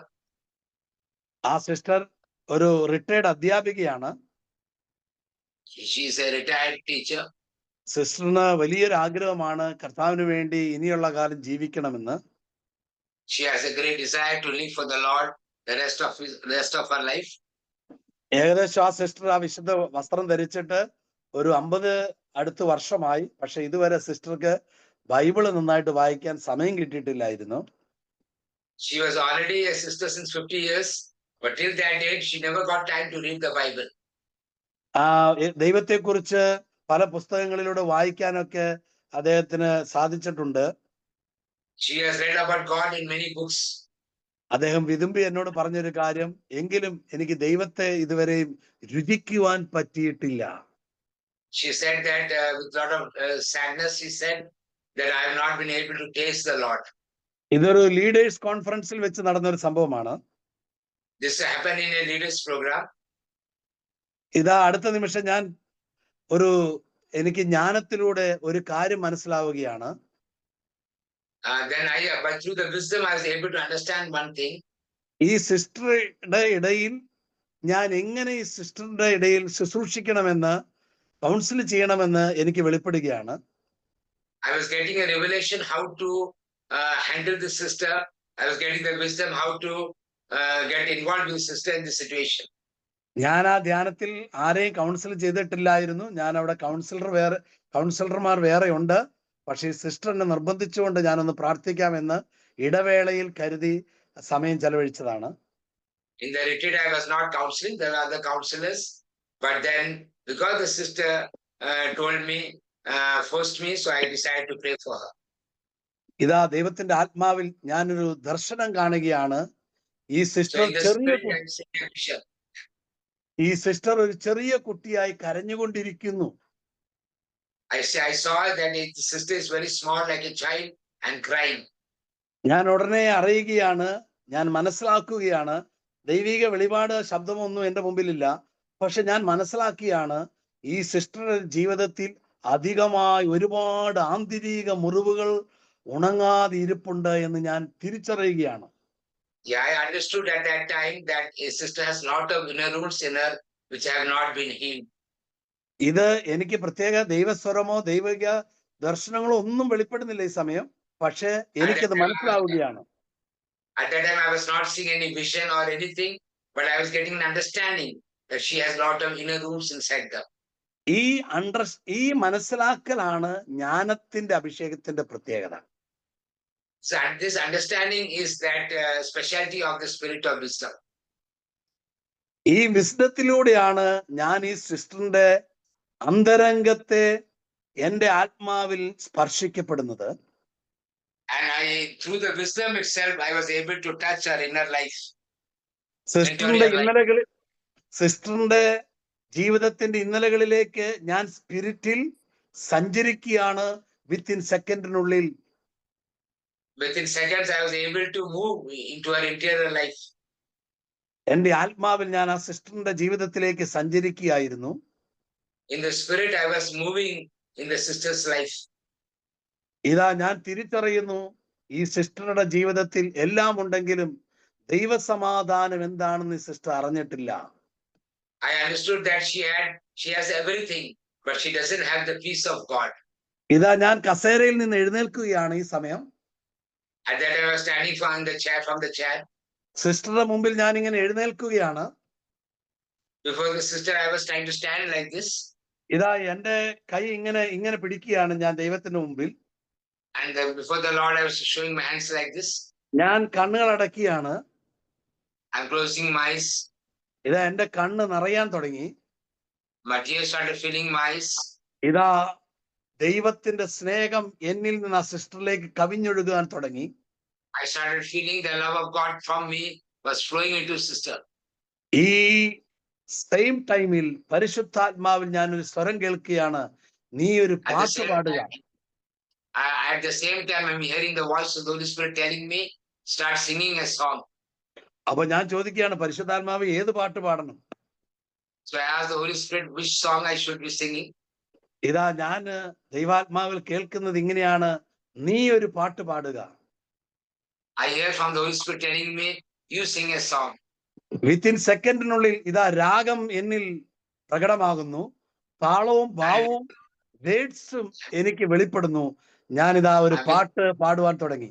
ആ സിസ്റ്റർ ഒരു റിട്ടയർഡ് അധ്യാപികയാണ്. She is a retired teacher. സിസ്റ്ററിന് വലിയൊരു ആഗ്രഹമാണ് കർത്താവിന് വേണ്ടി ഇനിയുള്ള കാലം ജീവിക്കണമെന്ന്. She has a great desire to live for the Lord the rest of her life. ഏകദേശം ആ സിസ്റ്റർ ആ വിശുദ്ധ വസ്ത്രം ധരിച്ചിട്ട് ഒരു 50 അടുത്ത വർഷമായി. പക്ഷെ ഇതുവരെ സിസ്റ്റർക്ക് ബൈബിള് നന്നായിട്ട് വായിക്കാൻ സമയം കിട്ടിയിട്ടില്ലായിരുന്നു. She was already a sister since 50 years, but till that date she never got time to read the Bible. ദൈവത്തെക്കുറിച്ച് പല പുസ്തകങ്ങളിലൂടെ വായിക്കാനൊക്കെ അദ്ദേഹത്തിന് സാധിച്ചിട്ടുണ്ട്. She has read about God in many books. അദ്ദേഹം വിതുമ്പി എന്നോട് പറഞ്ഞൊരു കാര്യം, എങ്കിലും എനിക്ക് ദൈവത്തെ ഇതുവരെയും രുചിക്കുവാൻ പറ്റിയിട്ടില്ല. She said that with a lot of sadness, she said that I have not been able to taste the Lord. ഇതൊരു ലീഡേഴ്സ് കോൺഫറൻസിൽ വെച്ച് നടന്നൊരു സംഭവമാണ്. This happened in a leaders program. ഇതാ അടുത്ത നിമിഷം എനിക്ക് ജ്ഞാനത്തിലൂടെ ഒരു കാര്യം മനസ്സിലാവുകയാണ്. Then but through the wisdom, I was able to understand one thing. ഈ സിസ്റ്ററുടെ ഇടയിൽ ഞാൻ എങ്ങനെ ഈ സിസ്റ്ററിന്റെ ഇടയിൽ ശുശ്രൂഷിക്കണമെന്ന്, കൗൺസിൽ ചെയ്യണമെന്ന് എനിക്ക് വെളിപ്പെടുകയാണ്. I was getting a revelation how to handle the sister. I was getting the wisdom how to get involved with the sister in the situation. ഞാൻ ആ ധ്യാനത്തിൽ ആരെയും കൗൺസിൽ ചെയ്തിട്ടില്ലായിരുന്നു. ഞാൻ അവിടെ കൗൺസിലർമാർ വേറെ ഉണ്ട്. പക്ഷേ ഈ സിസ്റ്റർ എന്നെ നിർബന്ധിച്ചുകൊണ്ട് ഞാനൊന്ന് പ്രാർത്ഥിക്കാമെന്ന് ഇടവേളയിൽ കരുതി സമയം ചെലവഴിച്ചതാണ്. In the retreat, I was not counseling, there were other counselors. But then, because the sister told me, forced me, so I decided to pray for her. ഇതാ ദൈവത്തിന്റെ ആത്മാവിൽ ഞാനൊരു ദർശനം കാണുകയാണ്. ഈ So സിസ്റ്റർ in the ചെറിയ spirit, I said a vision. ഈ sister ഒരു ചെറിയ കുട്ടിയായി കരഞ്ഞുകൊണ്ടിരിക്കുന്നു. I saw that the sister is very small, like a child, and crying. ഞാൻ ഉടനെ അറിയുകയാണ്, ഞാൻ മനസ്സിലാക്കുകയാണ്. ദൈവിക വെളിപാട് ശബ്ദമൊന്നും എൻ്റെ മുമ്പിലില്ല. പക്ഷെ ഞാൻ മനസ്സിലാക്കിയാണ് ഈ സിസ്റ്ററുടെ ജീവിതത്തിൽ അധികമായി ഒരുപാട് ആന്തരിക മുറിവുകൾ ഉണങ്ങാതെ ഇരിപ്പുണ്ട് എന്ന് ഞാൻ തിരിച്ചറിയുകയാണ്. Yeah, I understood at that time that a sister has a lot of inner roots in her which have not been healed. ഇത് എനിക്ക് പ്രത്യേക ദൈവസ്വരമോ ദൈവിക ദർശനങ്ങളോ ഒന്നും വെളിപ്പെടുന്നില്ല ഈ സമയം. പക്ഷെ എനിക്കത് മനസ്സിലാവുകയാണ്. At that time, I was not seeing any vision or anything, but I was getting an understanding that she has a lot of inner roots inside her. ഈ മനസ്സിലാക്കലാണ് ജ്ഞാനത്തിന്റെ അഭിഷേകത്തിന്റെ പ്രത്യേകത. So this understanding is that specialty of the spirit of wisdom. ഈ വിസ്ഡത്തിലൂടെയാണ് ഞാൻ ഈ സിസ്റ്ററിന്റെ അന്തരംഗത്തെ എൻ്റെ ആത്മാവിൽ സ്പർശിക്കപ്പെടുന്നത്. And through the wisdom itself, I was able to touch her inner life. സിസ്റ്ററിന്റെ ജീവിതത്തിന്റെ ഇന്നലകളിലേക്ക് ഞാൻ സ്പിരിറ്റിൽ സഞ്ചരിക്കുകയാണ്. വിത്തിൻ സെക്കൻഡിനുള്ളിൽ Within seconds, I was able to move into her interior life. എൻ്റെ ആത്മാവിൽ ഞാൻ ആ സിസ്റ്ററിന്റെ ജീവിതത്തിലേക്ക് സഞ്ചരിക്കുകയായിരുന്നു. In the spirit, I was moving in the sister's life. ഇതാ ഞാൻ തിരിച്ചറിയുന്നു, ഈ സിസ്റ്ററുടെ ജീവിതത്തിൽ എല്ലാം ഉണ്ടെങ്കിലും ദൈവസമാധാനം എന്താണെന്ന് സിസ്റ്റർ അറിഞ്ഞിട്ടില്ല. I understood that she has everything, but she doesn't have the peace of God. ഇതാ ഞാൻ കസേരയിൽ നിന്ന് എഴുന്നേൽക്കുകയാണ് ഈ സമയം. At that I was standing from the chair. സിസ്റ്ററുടെ മുമ്പിൽ ഞാൻ ഇങ്ങനെ എഴുന്നേൽക്കുകയാണ്. Before the sister, I was trying to stand like this. ഇതാ എൻ്റെ കൈ ഇങ്ങനെ പിടിക്കുകയാണ് ഞാൻ ദൈവത്തിന്റെ മുമ്പിൽ. And before the Lord, I was showing my hands like this. ഞാൻ കണ്ണുകൾ അടക്കിയാണ്. I'm closing my eyes. ഇതാ എൻ്റെ കണ്ണ് നിറയാൻ തുടങ്ങി. My tears started filling my eyes. ഇതാ ദൈവത്തിന്റെ സ്നേഹം എന്നിൽ നിന്ന് ആ സിസ്റ്ററിലേക്ക് കവിഞ്ഞൊഴുകാൻ തുടങ്ങി. I started feeling the love of God from me was flowing into sister. ഈ സെയിം ടൈമിൽ പരിശുദ്ധാത്മാവിൽ ഞാനൊരു സ്വരം കേൾക്കുകയാണ്, നീ ഒരു പാട്ട് പാടുക. At the same time, I'm hearing the voice of the Holy Spirit telling me, start singing a song. അപ്പൊ ഞാൻ ചോദിക്കുകയാണ്, പരിശുദ്ധാത്മാവ് ഏത് പാട്ട് പാടണം? So I asked the Holy Spirit which song I should be singing. ഇതാ ഞാൻ ദൈവാത്മാവിൽ കേൾക്കുന്നത് ഇങ്ങനെയാണ്, നീ ഒരു പാട്ട് പാടുക. I hear from the Holy Spirit telling me, you sing a song. Within സെക്കൻഡിനുള്ളിൽ ഇതാ രാഗം എന്നിൽ പ്രകടമാകുന്നു, താളവും ഭാവവും വേർഡ്സും എനിക്ക് വെളിപ്പെടുന്നു. ഞാനിതാ ഒരു പാട്ട് പാടുവാൻ തുടങ്ങി.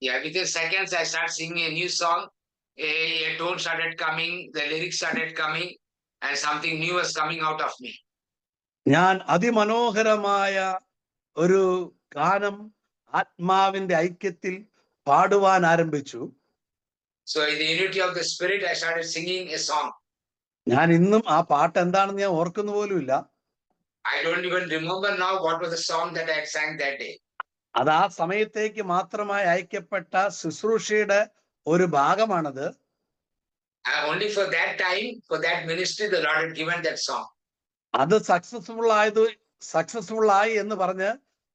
Yeah, within seconds I start singing a new song. A tone started coming, the lyrics started coming, and something new was coming out of me. ഞാൻ അതിമനോഹരമായ ഒരു ഗാനം ആത്മാവിന്റെ ഐക്യത്തിൽ പാടുവാൻ ആരംഭിച്ചു. So in the unity of the spirit, I started singing a song. ഞാൻ ഇന്നും ആ പാട്ട് എന്താണെന്ന് ഞാൻ ഓർക്കുന്നു പോലുമില്ല. I don't even remember now what was the song that I sang that day. അത് ആ സമയത്തേക്ക് മാത്രമായി അയക്കപ്പെട്ട ശുശ്രൂഷയുടെ ഒരു ഭാഗമാണത്. Only for that time, for that ministry, the Lord had given that song. അത് സക്സസ്ഫുൾ ആയി എന്ന് പറഞ്ഞ്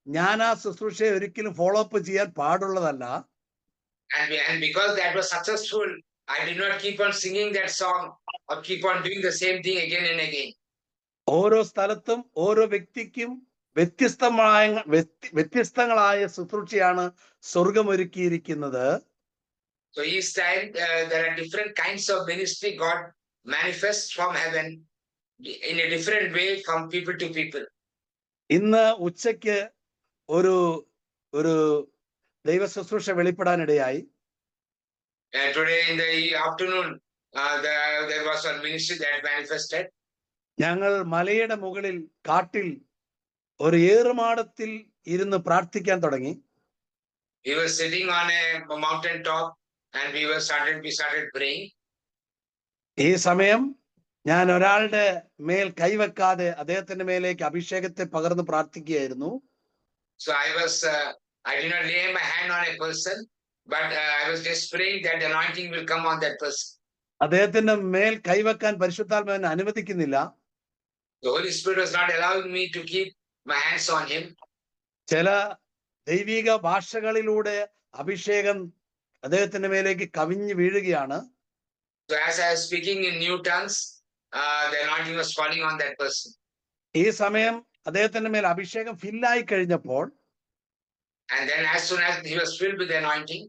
ഞാൻ ആ ശുശ്രൂഷയെ ഒരിക്കലും ഫോളോ അപ്പ് ചെയ്യാൻ പാടുള്ളതല്ല. And because that was successful, I did not keep on singing that song or keep on doing the same thing again and again. ഓരോ സ്ഥലത്തും ഓരോ വ്യക്തിക്കും വ്യത്യസ്തങ്ങളായ ശുശ്രൂഷയാണ് സ്വർഗമൊരുക്കിയിരിക്കുന്നത്. So each time there are different kinds of ministry God manifests from heaven in a different way from people to people. ഇന്ന് ഉച്ചയ്ക്ക് ഒരു ദൈവ ശുശ്രൂഷ വെളിപ്പെടാനിടയായി. Today in the afternoon, there was a ministry that manifested. ഞങ്ങൾ മലയുടെ മുകളിൽ കാട്ടിൽ ഒരു ഏറുമാടത്തിൽ ഇരുന്ന് പ്രാർത്ഥിക്കാൻ തുടങ്ങി. We were sitting on a mountain top and we started praying. ഈ സമയം ഞാൻ ഒരാളുടെ മേൽ കൈവെക്കാതെ അദ്ദേഹത്തിന്റെ മേലേക്ക് അഭിഷേകത്തെ പകർന്ന് പ്രാർത്ഥിക്കുകയായിരുന്നു. So I did not lay my hand on a person, but I was just praying that the anointing will come on that person. അദ്ദേഹത്തിന്റെ മേൽ കൈവെക്കാൻ പരിശുദ്ധാത്മാവിനെ അനുവദിക്കുന്നില്ല. The Holy Spirit was not allowing me to keep my hands on him. ചില ദൈവിക ഭാഷകളിലൂടെ അഭിഷേകം അദ്ദേഹത്തിന്റെ മേലേക്ക് കവിഞ്ഞു വീഴുകയാണ്. So as I was speaking in new tongues, the anointing was falling on that person. ഈ സമയം അദ്ദേഹത്തിന്റെ മേൽ അഭിഷേകം ഫില്ലായി കഴിഞ്ഞപ്പോൾ And then as soon as he was filled with the anointing,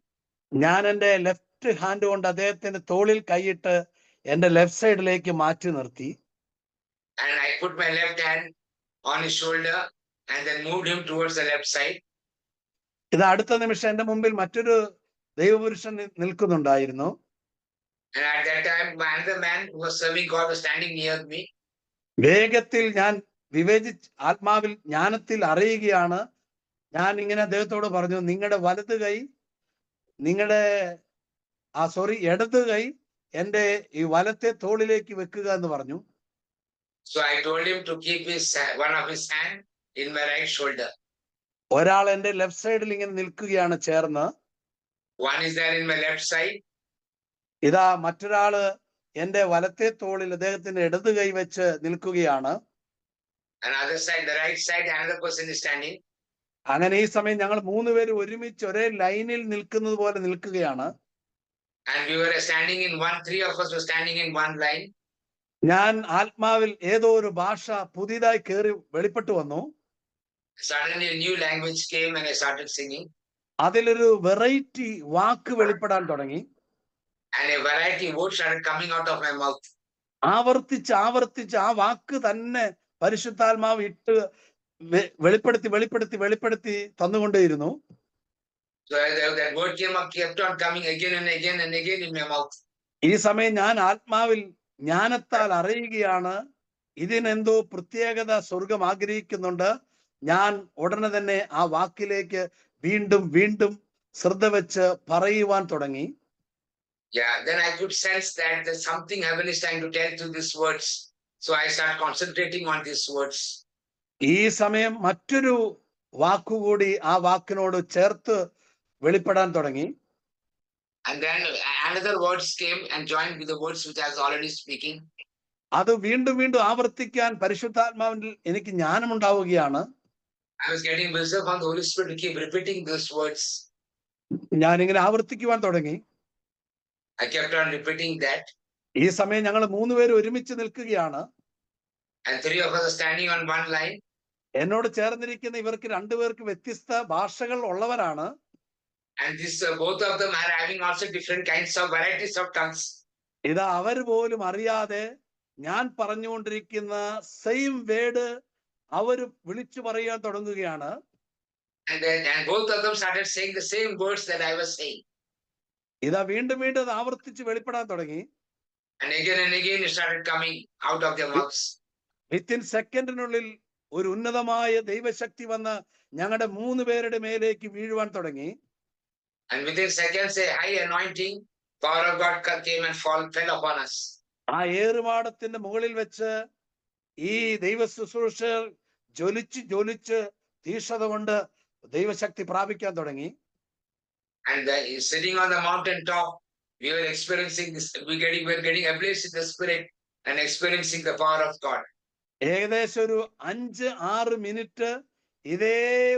ഞാൻ എൻ്റെ ലെഫ്റ്റ് ഹാൻഡ് കൊണ്ട് അദ്ദേഹത്തിന്റെ തോളിൽ കൈയിട്ട് എൻ്റെ ലെഫ്റ്റ് സൈഡിലേക്ക് മാറ്റി നിർത്തി. and I put my left hand on his shoulder and then moved him towards the left side. ഇത് അടുത്ത നിമിഷം എൻ്റെ മുമ്പിൽ മറ്റൊരു ദൈവപുരുഷൻ നിൽക്കുന്നുണ്ടായിരുന്നു. And at that time, another man who was serving God was standing near me. വേഗത്തിൽ ഞാൻ ആത്മാവിൽ ജ്ഞാനത്തിൽ അറിയുകയാണ്. ഞാൻ ഇങ്ങനെ അദ്ദേഹത്തോട് പറഞ്ഞു, നിങ്ങളുടെ വലത് കൈ ഇടത് കൈ എൻ്റെ ഈ വലത്തെ തോളിലേക്ക് വെക്കുക എന്ന് പറഞ്ഞു. So I told him to keep one of his hand in my right shoulder. ഒരാൾ എൻ്റെ ലെഫ്റ്റ് സൈഡിൽ ഇങ്ങനെ നിൽക്കുകയാണ് ചേർന്ന്. One is there in my left side. ഇതാ മറ്റൊരാള് എൻ്റെ വലത്തെ തോളിൽ അദ്ദേഹത്തിന്റെ ഇടത് കൈ വെച്ച് നിൽക്കുകയാണ്. Another side, the right side, another person is standing. അങ്ങനെ ഈ സമയം ഞങ്ങൾ മൂന്നുപേരും ഒരുമിച്ച് ഒരേ ലൈനിൽ നിൽക്കുന്നത് പോലെ നിൽക്കുകയാണ്. And we were standing in one, three of us were standing in one line. ഞാൻ ആത്മാവിൽ ഏതോ ഒരു ഭാഷ പുതിയതായി കേറി വെളിപ്പെട്ടു വന്നു. Suddenly a new language came and I started singing. അതിലൊരു വെറൈറ്റി വാക്ക് വെളിപ്പെടാൻ തുടങ്ങി. And a variety of words started coming out of my mouth. ആവർത്തിച്ച് ആ വാക്ക് തന്നെ പരിശുദ്ധാത്മാവ് ഇട്ട് വെളിപ്പെടുത്തി തന്നുകൊണ്ടേയിരുന്നു. So that word kept on coming again and again and again in my mouth. ഈ സമയം ഞാൻ ആത്മാവിൽ ജ്ഞാനത്താൽ അറിയുകയാണ്, ഇതിനെന്തോ പ്രത്യേകത സ്വർഗം ആഗ്രഹിക്കുന്നുണ്ട്. ഞാൻ ഉടനെ തന്നെ ആ വാക്കിലേക്ക് വീണ്ടും ശ്രദ്ധ വെച്ച് പറയുവാൻ തുടങ്ങി. Yeah, then I could sense that there's something heaven is trying to tell through these words. So I started concentrating on these words. ഈ സമയം മറ്റൊരു വാക്കുകൂടി ആ വാക്കിനോട് ചേർത്ത് വെളിപ്പെടാൻ തുടങ്ങി. And then another words came and joined with the words which I was already speaking. അത് വീണ്ടും ആവർത്തിക്കാൻ പരിശുദ്ധാത്മാവിൽ എനിക്ക് ജ്ഞാനമുണ്ടാവുകയാണ്. I was getting wisdom from the Holy Spirit to keep repeating those words. ഞാൻ ഇങ്ങനെ ആവർത്തിക്കുവാൻ തുടങ്ങി. I kept on repeating that. ഈ സമയം ഞങ്ങൾ മൂന്നുപേരും ഒരുമിച്ച് നിൽക്കുകയാണ്. And three of us are standing on one line. എന്നോട് ചേർന്നിരിക്കുന്ന ഇവർക്ക് രണ്ടുപേർക്ക് വ്യത്യസ്ത ഭാഷകൾ ഉള്ളവരാണ്. And both of them are having also different kinds of varieties of tongues. ഇത് അവർ പോലും അറിയാതെ ഞാൻ പറഞ്ഞുകൊണ്ടിരിക്കുന്ന സെയിം വേർഡ് അവർ വിളിച്ചു പറയാൻ തുടങ്ങുകയാണ്. And both of them started saying the same words that I was saying. ഇതാ വീണ്ടും അത് ആവർത്തിച്ച് വെളിപ്പെടാൻ തുടങ്ങി. And again it started coming out of their mouths. Within സെക്കൻഡിനുള്ളിൽ ഒരു ഉന്നതമായ ദൈവശക്തി വന്ന് ഞങ്ങളുടെ മൂന്ന് പേരുടെ മേലേക്ക് വീഴുവാൻ തുടങ്ങി. And within seconds a high anointing, power of God came and fell upon us. ആ ഏറുമാടത്തിന്റെ മുകളിൽ വെച്ച് ഈ ദൈവ ശുശ്രൂഷകർ ജ്വലിച്ച് തീഷ്ണത കൊണ്ട് ദൈവശക്തി പ്രാപിക്കാൻ തുടങ്ങി. And sitting on the mountain top, we were experiencing this. We were getting ablaze in the spirit and experiencing the power of God. ഏകദേശം ഒരു 5-6 മിനിറ്റ് ഇതേ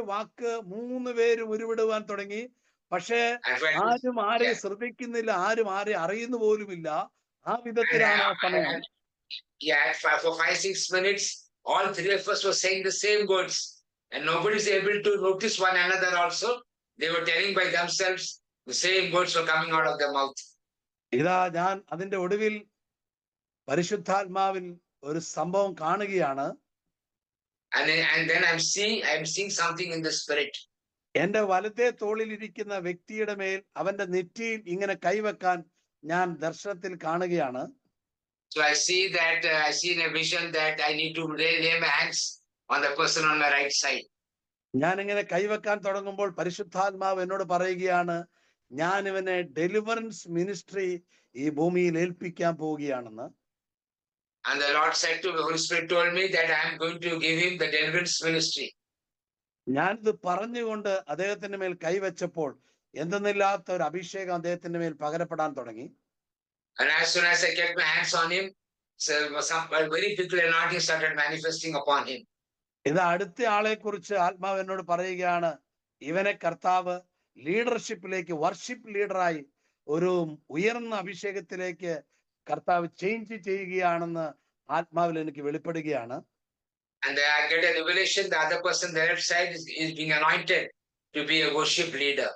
വാക്ക് മൂന്ന് പേരും ഉരുവിടുവാൻ തുടങ്ങി. പക്ഷേ ആരും ആരെയും ശ്രദ്ധിക്കുന്നില്ല, ആരും ആരെയും അറിയുന്നു പോലുമില്ല. ആ വിധത്തിലാണ് ആ സമയം. Yeah, for 5-6 minutes, all three of us were saying the same words, and nobody is able to notice one another. Also, they were telling by themselves the same words were coming out of their mouth. ഇതാ ഞാൻ അതിന്റെ ഒടുവിൽ പരിശുദ്ധാത്മാവിൽ ഒരു സംഭവം കാണുകയാണ്. And then I'm seeing something in the spirit. എന്റെ വലത്തെ തോളിൽ ഇരിക്കുന്ന വ്യക്തിയുടെ മേൽ അവന്റെ നെറ്റിയിൽ ഇങ്ങനെ കൈവെക്കാൻ ഞാൻ ദർശനത്തിൽ കാണുകയാണ്. So I see that I see in a vision that I need to lay my hands on the person on my right side. ഞാൻ ഇങ്ങനെ കൈവെക്കാൻ തുടങ്ങുമ്പോൾ പരിശുദ്ധാത്മാവ് എന്നോട് പറയുകയാണ്, ഞാൻ ഇവനെ ഡെലിവറൻസ് മിനിസ്ട്രി ഈ ഭൂമിയിൽ ഏൽപ്പിക്കാൻ പോവുകയാണെന്ന്. And the Lord said to me, the Holy Spirit told me that I am going to give him the deliverance ministry. ഞാനിത് പറഞ്ഞുകൊണ്ട് അദ്ദേഹത്തിന്റെ മേൽ കൈവച്ചപ്പോൾ എന്തെന്നില്ലാത്ത ഒരു അഭിഷേകം അദ്ദേഹത്തിന്റെ മേൽ പകരപ്പെടാൻ തുടങ്ങി. And as soon as I kept my hands on him, so some very big anointing started manifesting upon him. ഇത് അടുത്ത ആളെ കുറിച്ച് ആത്മാവ് എന്നോട് പറയുകയാണ്, ഇവനെ കർത്താവ് ലീഡർഷിപ്പിലേക്ക്, വർഷിപ്പ് ലീഡറായി ഒരു ഉയർന്ന അഭിഷേകത്തിലേക്ക് കർത്താവ് ചേഞ്ച് ചെയ്യുകയാണെന്ന് ആത്മാവിൽ എനിക്ക് വെളിപ്പെടുകയാണ്. And I get a revelation, the other person, the left side is being anointed to be a worship leader.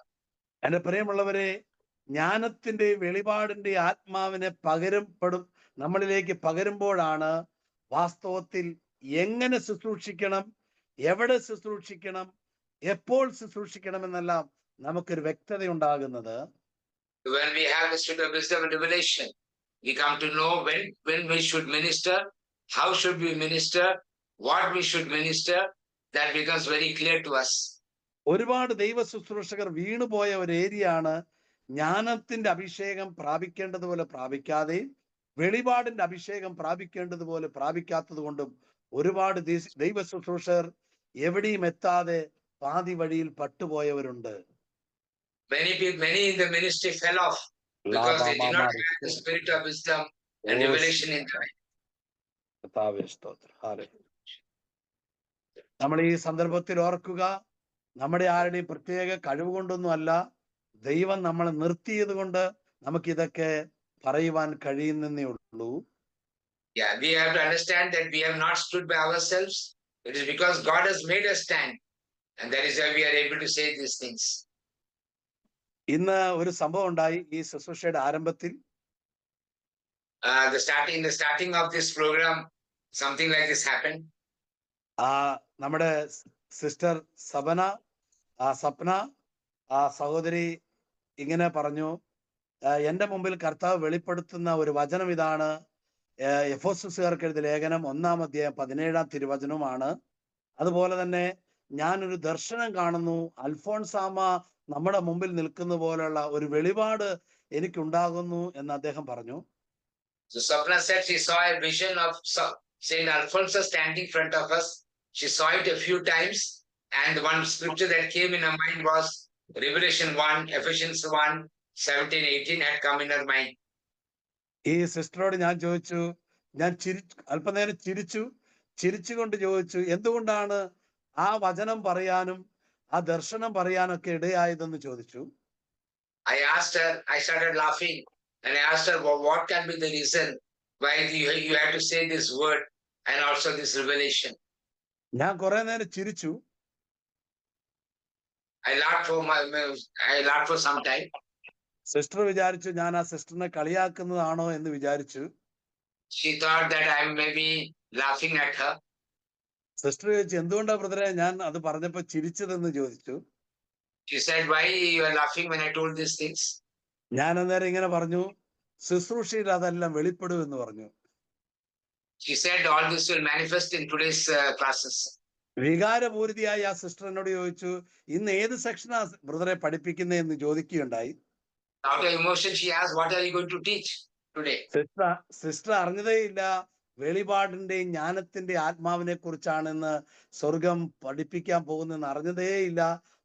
എന്റെ പ്രിയമുള്ളവരെ, ജ്ഞാനത്തിന്റെ വെളിപാടിന്റെ ആത്മാവിനെ നമ്മളിലേക്ക് പകരുമ്പോഴാണ് വാസ്തവത്തിൽ എങ്ങനെ ശുശ്രൂഷിക്കണം, എവിടെ ശുശ്രൂഷിക്കണം, എപ്പോൾ ശുശ്രൂഷിക്കണം എന്നെല്ലാം നമുക്കൊരു വ്യക്തത ഉണ്ടാകുന്നത്. When we have the spirit of wisdom and revelation, we come to know when we should minister, how should we minister, what we should minister. That becomes very clear to us. ഒരുപാട് ദൈവ ശുശ്രൂഷകർ വീണുപോയ ഒരു ഏരിയയാണ് ജ്ഞാനത്തിന്റെ അഭിഷേകം പ്രാപിക്കേണ്ടതുപോലെ പ്രാപിക്കാതെയും വെളിപാടിന്റെ അഭിഷേകം പ്രാപിക്കേണ്ടതുപോലെ പ്രാപിക്കാത്തത് കൊണ്ടും ഒരുപാട് ദൈവ ശുശ്രൂഷകർ എവിടെയും എത്താതെ പാതി വഴിയിൽ പട്ടുപോയവരുണ്ട്. Many in the ministry fell off because they did not have the spirit of wisdom and revelation in them. നമ്മൾ ഈ സന്ദർഭത്തിൽ ഓർക്കുക, നമ്മുടെ ആരുടെയും പ്രത്യേക കഴിവ് കൊണ്ടൊന്നും അല്ല, ദൈവം നമ്മളെ നിർത്തിയത് കൊണ്ട് നമുക്ക് ഇതൊക്കെ പറയുവാൻ കഴിയുന്നേ ഉള്ളൂ. Yeah, we have to understand that we have not stood by ourselves. It is because God has made us stand, and that is why we are able to say these things. ഇന്ന് ഒരു സംഭവം ഉണ്ടായി ഈ ശുശ്രൂഷയുടെ ആരംഭത്തിൽ. The starting of this program, something like this happened. നമ്മുടെ sister Sapna സഹോദരി ഇങ്ങനെ പറഞ്ഞു, എന്റെ മുമ്പിൽ കർത്താവ് വെളിപ്പെടുത്തുന്ന ഒരു വചനം ഇതാണ്. എഫെസോസുകാർക്ക് എഴുതിയ ലേഖനം 1-ാം അധ്യായം 17-ാം തിരുവചനമാണ്. അതുപോലെ തന്നെ ഞാനൊരു ദർശനം കാണുന്നു, അൽഫോൺസാമ നമ്മുടെ മുമ്പിൽ നിൽക്കുന്ന പോലുള്ള ഒരു വെളിപാട് എനിക്കുണ്ടാകുന്നു എന്ന് അദ്ദേഹം പറഞ്ഞു. So Sapna said she saw a vision of Saint Alphonsus standing in front of us. She saw it a few times, and one scripture that came in her mind was Revelation 1, Ephesians 1, 17, 18 had come in her mind. ഈ സിസ്റ്ററോട് ഞാൻ ചോദിച്ചു, ഞാൻ അല്പനേരം ചിരിച്ചുകൊണ്ട് ചോദിച്ചു, എന്തുകൊണ്ടാണ് ആ വചനം പറയാനും ആ ദർശനം പറയാനൊക്കെ ഇടയായതെന്ന് ചോദിച്ചു. I asked her, I started laughing, and I asked her, well, what can be the reason why you have to say this word and also this revelation? ഞാൻ കുറെ നേരം ചിരിച്ചു. I laughed for some time. Sister വിചാരിച്ചു ഞാൻ ആ സിസ്റ്ററിനെ കളിയാക്കുന്നതാണോ എന്ന് വിചാരിച്ചു. She thought that I may be laughing at her. Sister ചോദിച്ചു, എന്തുകൊണ്ടാ ബ്രദറെ ഞാൻ അത് പറഞ്ഞപ്പോ ചിരിച്ചതെന്ന് ചോദിച്ചു. She said, why you are laughing when I told these things? ഞാൻ അന്നേരം ഇങ്ങനെ പറഞ്ഞു, ശുശ്രൂഷയിൽ അതെല്ലാം വെളിപ്പെടും എന്ന് പറഞ്ഞു. She said all this will manifest in today's classes. വികാരപൂരിതയായി ആ സിസ്റ്റർ എന്നോട് ചോദിച്ചു, ഇന്ന് ഏത് സെക്ഷനാ ബ്രദറെ പഠിപ്പിക്കുന്നതെന്ന് ചോദിക്കുകയുണ്ടായി. Out of emotion, she asked, what are you going to teach today? Sister അറിഞ്ഞതേ ഇല്ല വെളിപാടിന്റെയും ജ്ഞാനത്തിന്റെ ആത്മാവിനെ കുറിച്ചാണെന്ന് സ്വർഗം പഠിപ്പിക്കാൻ പോകുന്നെന്ന് അറിഞ്ഞതേ ഇല്ല.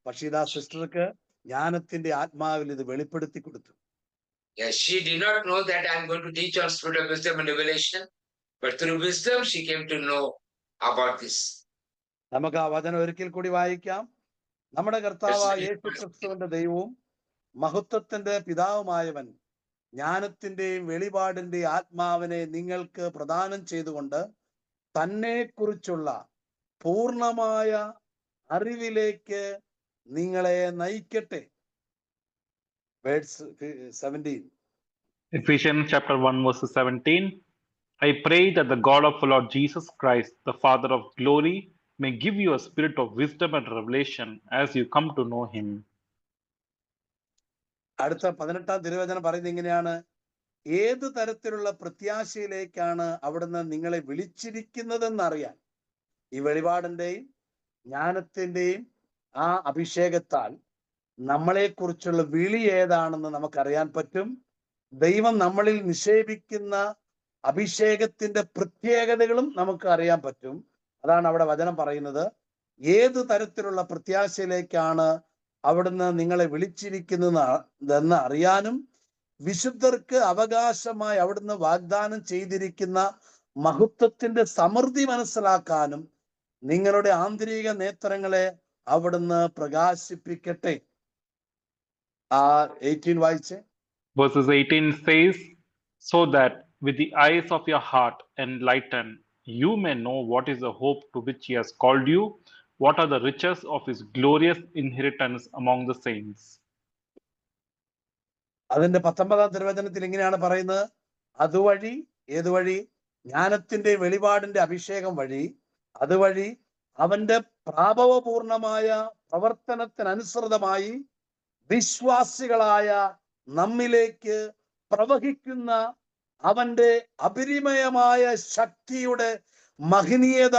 പക്ഷെ ഇതാ സിസ്റ്റർക്ക് ജ്ഞാനത്തിന്റെ ആത്മാവിൽ ഇത് വെളിപ്പെടുത്തി കൊടുത്തു. Yes, she did not know that I am going to teach on spirit of wisdom and revelation, but through wisdom she came to know about this. നമുക്ക് ആ വചനം ഒരിക്കൽ കൂടി വായിക്കാം. നമ്മുടെ കർത്താവായ യേശുക്രിസ്തുവിന്റെ ദൈവവും മഹത്വത്തിന്റെ പിതാവുമായവൻ ജ്ഞാനത്തിന്റെയും വെളിപാടിന്റെയും ആത്മാവിനെ നിങ്ങൾക്ക് പ്രദാനം ചെയ്തുകൊണ്ട് തന്നെ കുറിച്ചുള്ള പൂർണ്ണമായ അറിവിലേക്ക് നിങ്ങളെ നയിക്കട്ടെ. Verse 17. Ephesians chapter 1 verses 17. I pray that the God of our Lord Jesus Christ, the Father of glory, may give you a spirit of wisdom and revelation as you come to know him. അടുത്ത 18-ാം തിരുവചനം പറയുന്നത് ഇങ്ങനെയാണ്, ഏത് തരത്തിലുള്ള പ്രത്യാശയിലേക്കാണ് അവിടുന്ന് നിങ്ങളെ വിളിച്ചിരിക്കുന്നതെന്നറിയാൻ ഈ വെളിപാടിന്റെയും ജ്ഞാനത്തിന്റെയും ആ അഭിഷേകത്താൽ നമ്മളെക്കുറിച്ചുള്ള വിളി ഏതാണെന്ന് നമുക്കറിയാൻ പറ്റും. ദൈവം നമ്മളിൽ നിക്ഷേപിക്കുന്ന അഭിഷേകത്തിന്റെ പ്രത്യേകതകളും നമുക്ക് അറിയാൻ പറ്റും. അതാണ് അവിടെ വചനം പറയുന്നത്. ഏത് തരത്തിലുള്ള പ്രത്യാശയിലേക്കാണ് അവിടുന്ന് നിങ്ങളെ വിളിച്ചിരിക്കുന്നതെന്ന് അറിയാനും വിശുദ്ധർക്ക് അവകാശമായി അവിടുന്ന് വാഗ്ദാനം ചെയ്തിരിക്കുന്ന മഹത്വത്തിന്റെ സമൃദ്ധി മനസ്സിലാക്കാനും നിങ്ങളുടെ ആന്തരിക നേത്രങ്ങളെ അവിടുന്ന് പ്രകാശിപ്പിക്കട്ടെ. 18 വായിച്ചേ. Verses 18 says, so that with the eyes of your heart enlightened, you may know what is the hope to which he has called you, what are the riches of his glorious inheritance among the saints. അതിന്റെ 19-ാം തിരുവചനത്തിൽ ഇങ്ങനെയാണ് പറയുന്നത്. അതുവഴി, ഏതുവഴി? ജ്ഞാനത്തിന്റെ വെളിപാടിന്റെ അഭിഷേകം വഴി, അതുവഴി അവന്റെ പ്രാപവപൂർണമായ പ്രവർത്തനത്തിനനുസൃതമായി വിശ്വാസികളായ നമ്മിലേക്ക് പ്രവഹിക്കുന്ന അവന്റെ അപരിമയമായ ശക്തിയുടെ മഹനീയത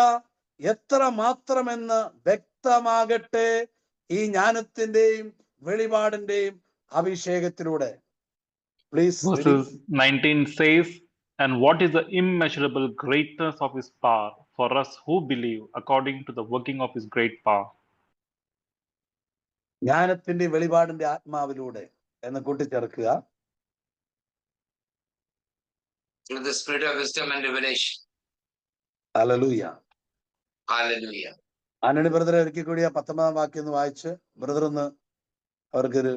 എത്ര മാത്രമെന്ന് വ്യക്തമാകട്ടെ ഈ ജ്ഞാനത്തിന്റെയും വെളിപാടിന്റെയും അഭിഷേകത്തിലൂടെ. Please. Verses 19 says, and what is the immeasurable greatness of his power for us who believe according to the working of his great power. ജ്ഞാനത്തിന്റെ വെളിപാടിന്റെ ആത്മാവിലൂടെ എന്ന് കൂട്ടിച്ചേർക്കുക. Through the spirit of wisdom and revelation. Hallelujah. Hallelujah. Antony ബ്രദറെ ഒരിക്കൽ കൂടി ആ 19-ാം വാക്യം ഒന്ന് വായിച്ച് brother ഒന്ന് അവർക്കൊരു.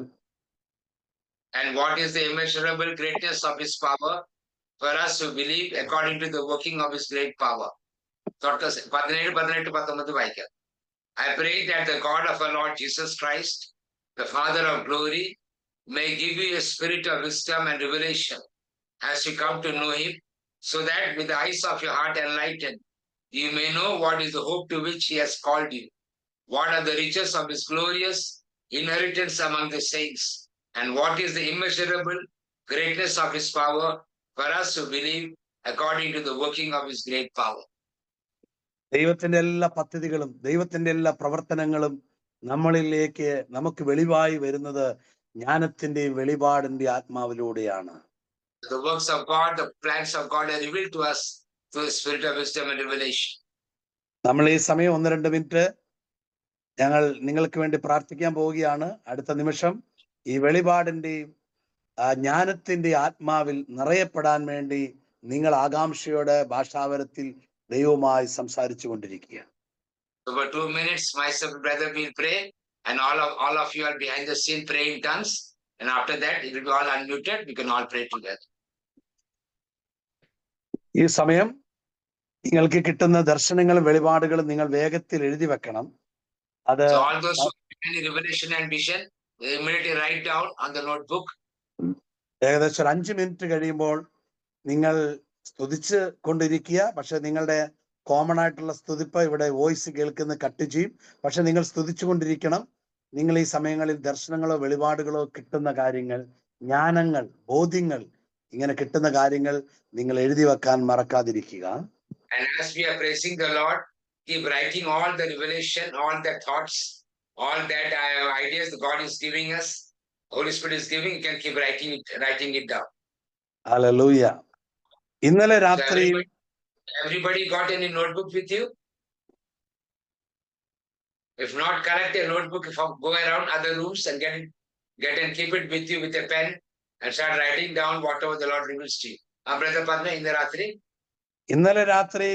And what is the immeasurable greatness of his power for us who believe according to the working of his great power. 17, 18, 19 വായിക്കാം. I pray that the God of our Lord Jesus Christ, the Father of glory, may give you a spirit of wisdom and revelation as you come to know him, so that with the eyes of your heart enlightened, you may know what is the hope to which he has called you, what are the riches of his glorious inheritance among the saints, and what is the immeasurable greatness of his power for us who believe according to the working of his great power. ദൈവത്തിന്റെ എല്ലാ പദ്ധതികളും ദൈവത്തിന്റെ എല്ലാ പ്രവർത്തനങ്ങളും നമ്മളിലേക്ക് നമുക്ക് വെളിവായി വരുന്നത് ജ്ഞാനത്തിന്റെയും വെളിപാടിന്റെ ആത്മാവിലൂടെയാണ്. The works of God, the plans of God are revealed to us through the spirit of wisdom and revelation. നമ്മൾ ഈ സമയം 1-2 മിനിറ്റ് ഞങ്ങൾ നിങ്ങൾക്ക് വേണ്ടി പ്രാർത്ഥിക്കാൻ പോവുകയാണ്. അടുത്ത നിമിഷം ഈ വെളിപാടിന്റെയും ജ്ഞാനത്തിന്റെ ആത്മാവിൽ നിറയപ്പെടാൻ വേണ്ടി നിങ്ങൾ ആകാംക്ഷയോടെ ഭാഷാവരത്തിൽ ദൈവവുമായി സംസാരിച്ചു കൊണ്ടിരിക്കുക. For 2 minutes, myself and brother will pray, and all of you are behind the scene praying in tongues, and after that it will be all unmuted. We can all pray together. ഈ സമയം നിങ്ങൾക്ക് കിട്ടുന്ന ദർശനങ്ങളും വെളിപാടുകളും നിങ്ങൾ വേഗത്തിൽ എഴുതി വെക്കണം. അത് So all those who have any revelation and vision, they immediately write down on the notebook. ഏകദേശം 5 മിനിറ്റ് കഴിയുമ്പോൾ നിങ്ങൾ സ്തുതിച്ച് കൊണ്ടിരിക്കുക. പക്ഷെ നിങ്ങളുടെ കോമൺ ആയിട്ടുള്ള സ്തുതിപ്പ് ഇവിടെ വോയിസ് കേൾക്കുന്ന കട്ട് ചെയ്യും. പക്ഷെ നിങ്ങൾ സ്തുതിച്ചു കൊണ്ടിരിക്കണം. നിങ്ങൾ ഈ സമയങ്ങളിൽ ദർശനങ്ങളോ വെളിപാടുകളോ കിട്ടുന്ന കാര്യങ്ങൾ, ജ്ഞാനങ്ങൾ, ബോധ്യങ്ങൾ ഇങ്ങനെ കിട്ടുന്ന കാര്യങ്ങൾ നിങ്ങൾ എഴുതി വെക്കാൻ മറക്കാതിരിക്കുക. And as we are praising the Lord, keep writing all the revelation, all the thoughts, all that ideas that God is giving us, Holy Spirit is giving. You can keep writing it down. Hallelujah. ഇന്നലെ So രാത്രി everybody got any notebook with you? If not, collect a notebook, go around other rooms and get and keep it with you with a pen and start writing down whatever the Lord reveals to you. Brother Padma, ഇന്നലെ രാത്രി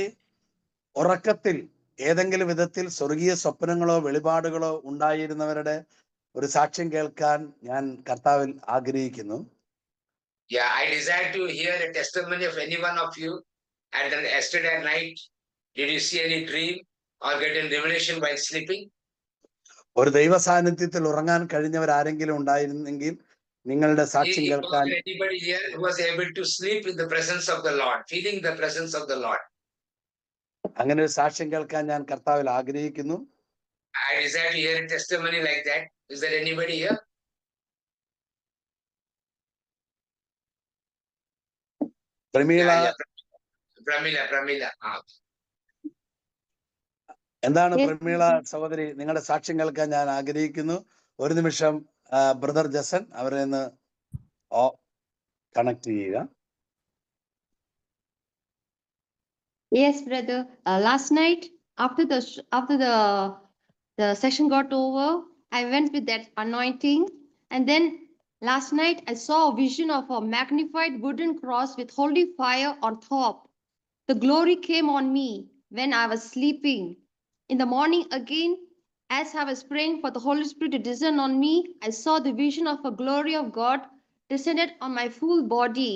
ഉറക്കത്തിൽ ഏതെങ്കിലും വിധത്തിൽ സ്വർഗീയ സ്വപ്നങ്ങളോ വെളിപാടുകളോ ഉണ്ടായിരുന്നവരുടെ ഒരു സാക്ഷ്യം കേൾക്കാൻ ഞാൻ കർത്താവിൽ ആഗ്രഹിക്കുന്നു. Yeah, I desire to hear a testimony of any one of you. And yesterday night, did you see any dream or get a revelation while sleeping? ഒരു ദൈവ സാന്നിധ്യത്തിൽ ഉറങ്ങാൻ കഴിഞ്ഞവർ ആരെങ്കിലും ഉണ്ടായിരുന്നെങ്കിൽ നിങ്ങളുടെ സാക്ഷ്യം കേൾക്കാൻ. Anybody here who was able to sleep in the presence of the Lord, feeling the presence of the Lord? അങ്ങനെ ഒരു സാക്ഷ്യം കേൾക്കാൻ ഞാൻ കർത്താവിൽ ആഗ്രഹിക്കുന്നു. I desire to hear a testimony like that. Is there anybody here? Prameela Pramila. എന്താണ് Yes. Prameela സഹോദരി, നിങ്ങളുടെ സാക്ഷ്യം കേൾക്കാൻ ഞാൻ ആഗ്രഹിക്കുന്നു. ഒരു നിമിഷം ബ്രദർ ജസൻ അവരെ ഒന്ന് കണക്ട് ചെയ്യുക. Yes, brother. Last night, after the session got over, I went with that anointing, and then last night I saw a vision of a magnified wooden cross with holy fire on top. The glory came on me when I was sleeping. In the morning again, as I was praying for the Holy Spirit to descend on me, I saw the vision of a glory of God descended on my full body.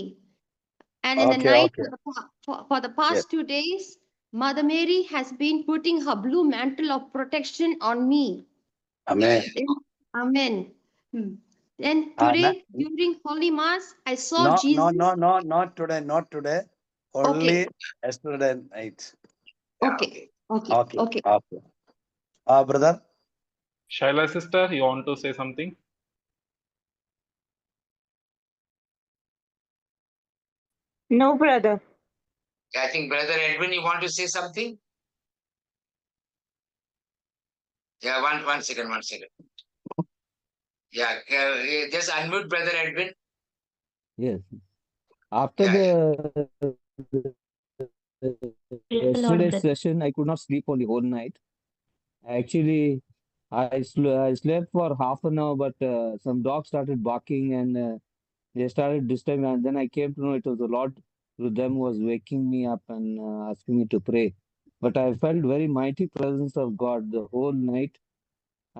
And in the Okay, night, okay. for the past Yes. 2 days, Mother Mary has been putting her blue mantle of protection on me. Amen. Amen. Then today, during Holy Mass, I saw Jesus. Not today. Only yesterday night. Okay. Brother. Shaila sister, you want to say something? No, brother. I think Brother Edwin, you want to say something? Yeah, one second. Yeah, just unmute Brother Edwin. Yes. After yesterday's session, I could not sleep on the whole night. Actually, I slept for half an hour, but some dogs started barking and they started disturbing. And then I came to know it was the Lord through them was waking me up and asking me to pray. But I felt very mighty presence of God the whole night.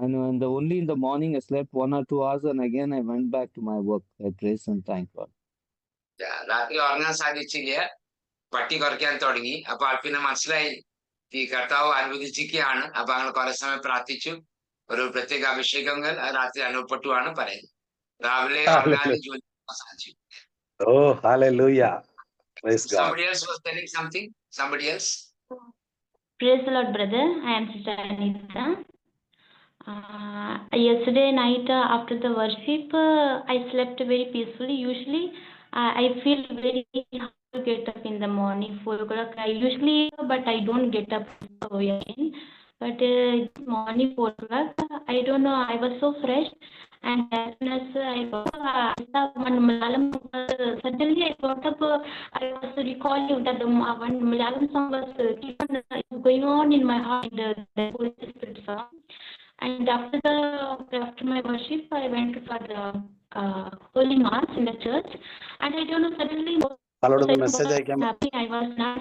And only in the morning I slept 1 or 2 hours, and again I went back to my work. I praise and thank God. രാത്രി ഉറങ്ങാൻ സാധിച്ചില്ല, പട്ടി കുറയ്ക്കാൻ തുടങ്ങി. അപ്പൊ പിന്നെ മനസ്സിലായി ഈ കർത്താവ് അനുവദിച്ചിരിക്കുകയാണ്. അപ്പൊ അങ്ങനെ കുറെ സമയം പ്രാർത്ഥിച്ചു. ഒരു പ്രത്യേക അഭിഷേകങ്ങൾ രാത്രി അനുഭവപ്പെട്ടുവാണ് പറയുന്നത്. രാവിലെ ഉറങ്ങാനും ജോലി സാധിച്ചു. Oh, hallelujah. Praise God. Somebody else was telling something. Somebody else. Praise the Lord, brother. I am Sister Anita. Yesterday night after the worship, I slept very peacefully. Usually, I feel very hard to get up in the morning, 4 o'clock. But I don't get up again. But this morning, 4 o'clock, I don't know, I was so fresh. And as soon as I got up, one Malayalam, suddenly I got up, I was recalling that one Malayalam song was going on in my heart, the Holy Spirit song. And after my worship, I went for the Holy Mass in the church. And I don't know, suddenly happening. I was not.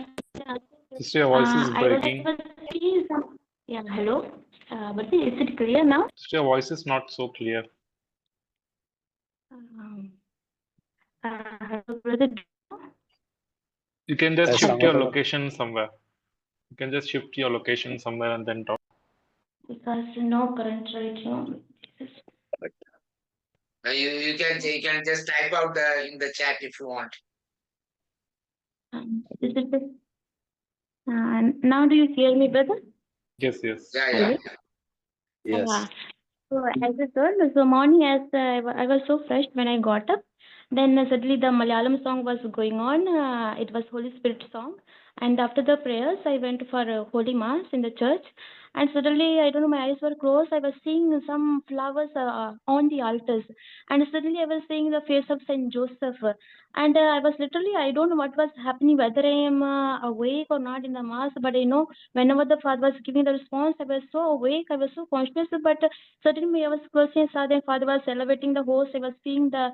Sister, your voice is breaking. Yeah, hello. But is it clear now? Sister, your voice is not so clear. Hello, brother. You can just Yes, shift your Sangha. location somewhere. You can just shift your location somewhere and then talk. Because no current right now. You can just type out in the chat if you want. Now do you hear me, brother? Yes. Yeah. Yes. So as I told, so morning as I was so fresh when I got up. Then suddenly the Malayalam song was going on. It was Holy Spirit song. And after the prayers, I went for Holy Mass in the church. And suddenly, I don't know, my eyes were closed. I was seeing some flowers on the altars. And suddenly I was seeing the face of Saint Joseph. And I was literally, I don't know what was happening, whether I am awake or not in the Mass. But I know whenever the Father was giving the response, I was so awake, I was so conscious. But suddenly I was closing, saw the Father was elevating the host. I was seeing the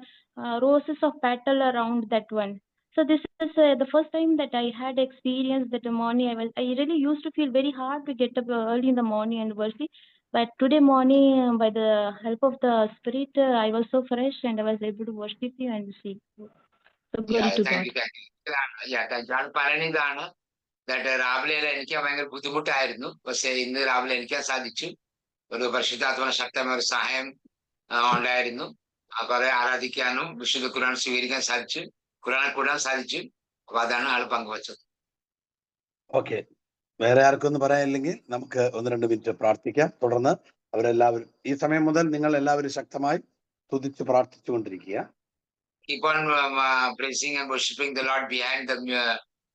roses of petal around that one. So this is the first time that I had experienced that morning. I really used to feel very hard to get up early in the morning and worship. But today morning, by the help of the Spirit, I was so fresh and I was able to worship you and see. So glory to God. ഞാൻ പറയുന്നതാണ് രാവിലെ എനിക്കാൻ ഭയങ്കര ബുദ്ധിമുട്ടായിരുന്നു. പക്ഷെ ഇന്ന് രാവിലെ എനിക്കാൻ സാധിച്ചു. ഒരു പരിശുദ്ധാത്മ ശക്തമായ ഒരു സഹായം ഉണ്ടായിരുന്നു. കുറെ ആരാധിക്കാനും വിശുദ്ധ ഖുർആൻ സ്വീകരിക്കാൻ സാധിച്ചു, ഖുർആൻ കൂടാൻ സാധിച്ചു. അപ്പൊ അതാണ് ആൾ പങ്കുവച്ചത്. ഓക്കെ, വേറെ ആർക്കൊന്നും പറയാനില്ലെങ്കിൽ നമുക്ക് 1-2 മിനിറ്റ് പ്രാർത്ഥിക്കാം. തുടർന്ന് അവരെല്ലാവരും ഈ സമയം മുതൽ നിങ്ങൾ എല്ലാവരും ശക്തമായി തുതിച്ച് പ്രാർത്ഥിച്ചുകൊണ്ടിരിക്കുക. keep on praising and worshiping the Lord behind the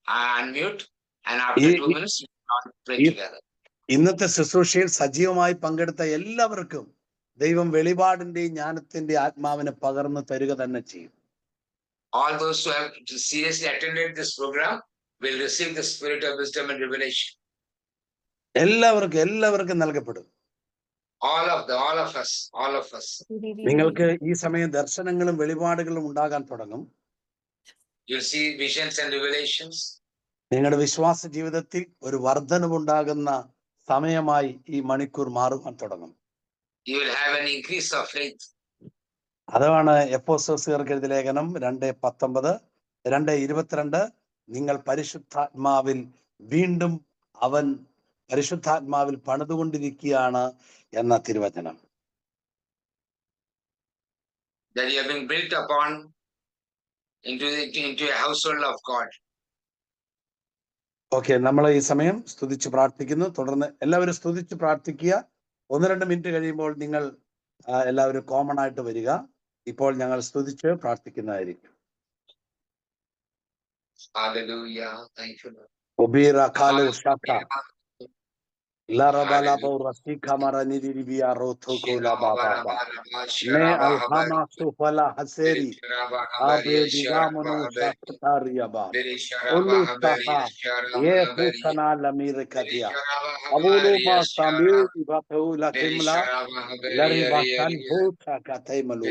unmute. And after 2 minutes, we will all pray together. ഇന്നത്തെ ശുശ്രൂഷയിൽ സജീവമായി പങ്കെടുത്ത എല്ലാവർക്കും ദൈവം വെളിപാടിന്റെയും ജ്ഞാനത്തിന്റെയും ആത്മാവിനെ പകർന്നു തരിക തന്നെ ചെയ്യും. All those who have seriously attended this program will receive the spirit of wisdom and revelation. എല്ലാവർക്കും നൽകപ്പെടും. All of us. നിങ്ങൾക്ക് ഈ സമയം ദർശനങ്ങളും വെളിപാടുകളും ഉണ്ടാകാൻ തുടങ്ങും. You'll see visions and revelations. നിങ്ങളുടെ വിശ്വാസ ജീവിതത്തിൽ ഒരു വർധനവുണ്ടാകുന്ന സമയമായി ഈ മണിക്കൂർ മാറുവാൻ തുടങ്ങും. You will have an increase of faith. അതാണ് എഫെസോസ്യർക്ക് എഴുതിയ ലേഖനം 2:19, 2:22. നിങ്ങൾ പരിശുദ്ധാത്മാവിൽ വീണ്ടും അവൻ പരിശുദ്ധാത്മാവിൽ പണിതുകൊണ്ടിരിക്കുകയാണ് എന്ന തിരുവചനം. That you have been built upon into a household of God. Okay, നമ്മൾ ഈ സമയം സ്തുതിച്ച് പ്രാർത്ഥിക്കുന്നു. തുടർന്ന് എല്ലാവരും സ്തുതിച്ച് പ്രാർത്ഥിക്കുക. 1-2 മിനിറ്റ് കഴിയുമ്പോൾ നിങ്ങൾ എല്ലാവരും കോമൺ ആയിട്ട് വരിക. ഇപ്പോൾ ഞങ്ങൾ സ്തുതിച്ച് പ്രാർത്ഥിക്കുന്നതായിരിക്കും. Hallelujah. Thank you, Lord. ഒബീറ കാലോ ഷാക്ക ലറബലബോ റസിക മറനിരിബിയ റോഥോകോ ലബാബാ മേ അൽഹമാ സുഫല ഹസേരി ആബേ ദിഗാമനോ ഷാക്താരിയബാ ഉലു സഹാ യെ ഹുസനാ ലമീർ കദിയ അബുലു മാ സമീ ബതൗല കിമല ലറിബാൻ ഹോത കതൈമലു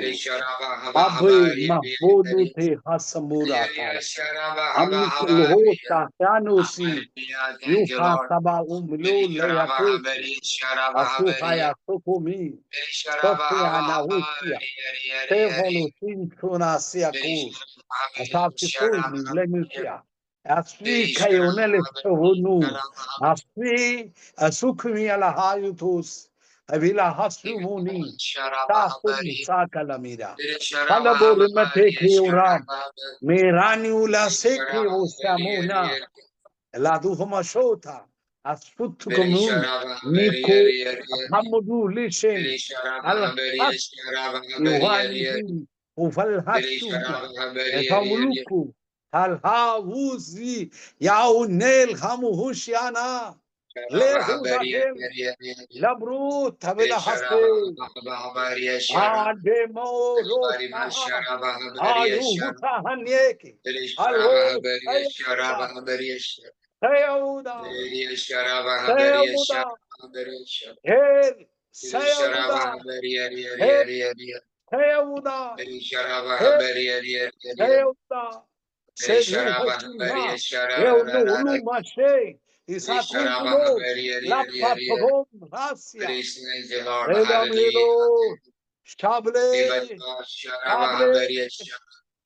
അബേ മഹബൂദു തെ ഹസമുरा ता अमिकुल होता यानुसी युहा सबा उमलो Asuhaya Sukumi, Sofiana Usia, Tevolu Sintuna Siakus, Asafuni, Lemusia, Asri Kayonele Sohunu, Asri Asukumi Alahayutus, Avila Hasumuni, Tahun Sakalamira, Palabo Rimateki Uram, Miraniula Seki Usamuna, Laduhoma Shota. Asfutukumu Nico Hamudu Lishin Al-Has Iwanihi Ufal-Hasu Etamuluku Al-Hawuzi Yaunel Hamuhushiana Lehudahem Labru Tabila Haste Ademo Rosaha Ayuhuta Hanyeki Alho Sayauda, Sayauda, Her, Sayauda, Sayauda, Sayauda, Sayauda, Ulu Mashe, Isakulo, Lapatogom, Rasia, Redamilo, Shable,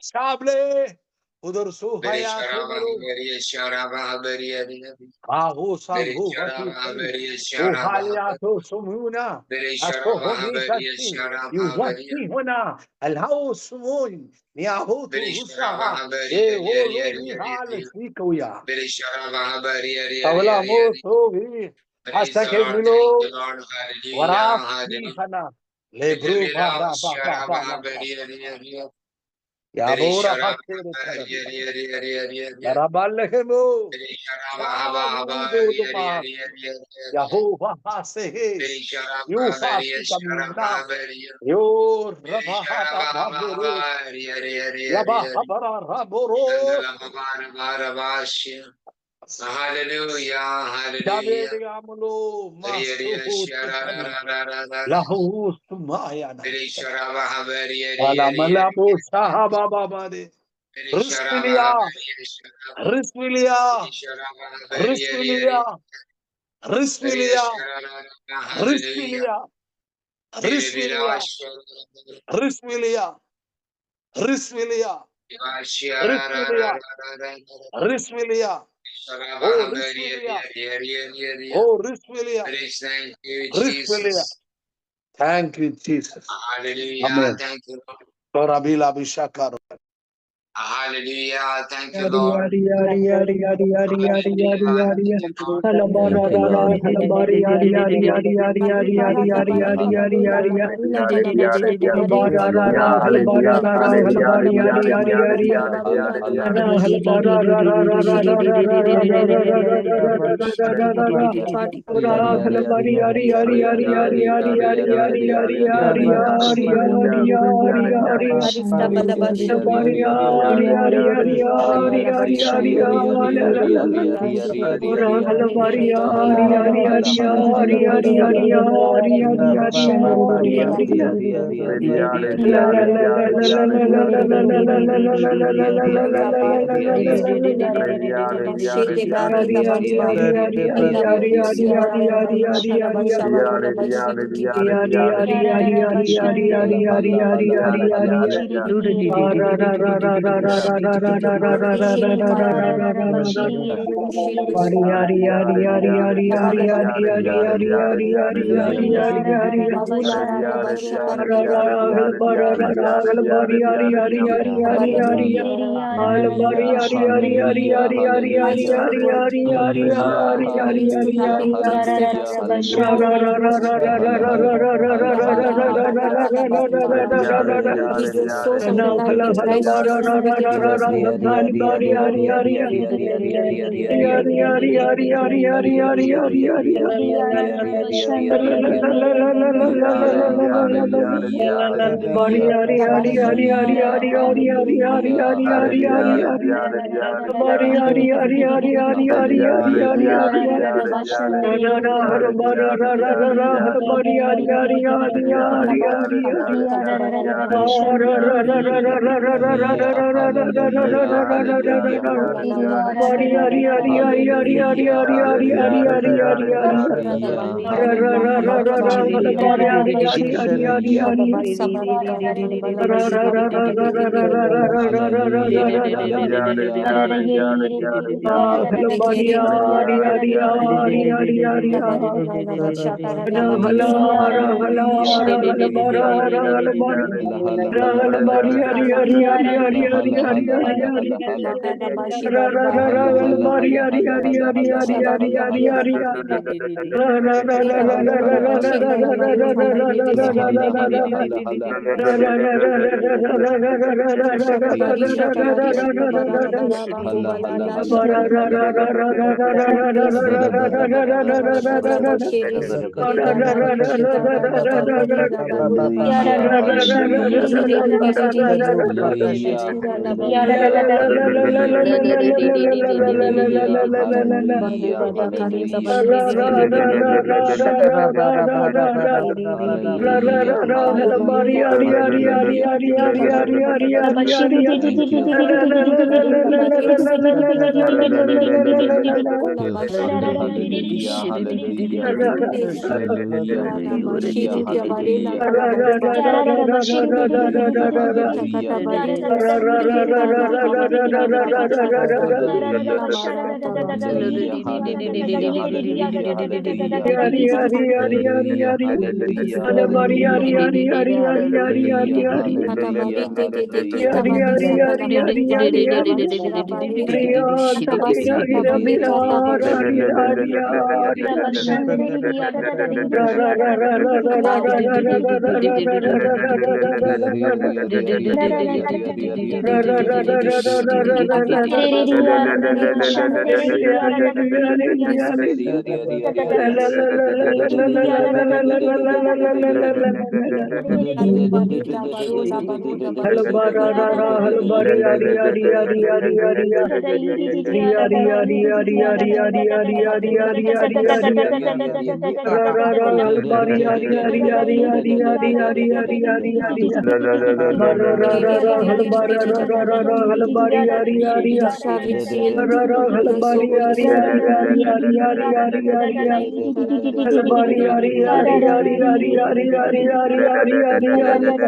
Shable, उधर सुहाया आहो साधु उहालिया तो सुमुना असो होनी करती युवती होना अल्लाह सुमुन नियाहो तो हुसाहा ये वो लोगी हाल सीखोया अवला मो सोवी हस्ता के मिलो वराफ सीखना ले Bru Baba Baba Yabora Hasere Yarabalehemo Yahovah Hasehe Yuhakamina Yor Rabahaba Raboro Yabahabara Raboro Hallelujah, hallelujah. Lahu Sumayana Alamalabu Sahabababade Risvilia Risvilia Risvilia Risvilia Risvilia Risvilia Risvilia Risvilia Risvilia Oh, Risvilia. Risvilia. Thank you, Jesus. Hallelujah. Amen. Thank you. Torabila Bishakaro. hallelujah. Thank you, Lord.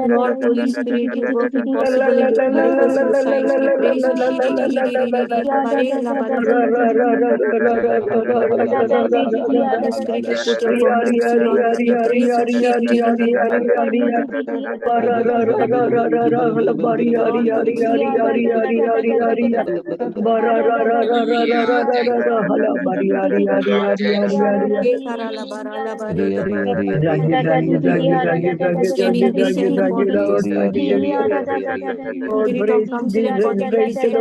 Lord, Holy Spirit, you work impossible and miracles and signs. We praise you. Holy Spirit, we put your permanency, Lord. We pray for safety. Spirit of counsel and godly wisdom,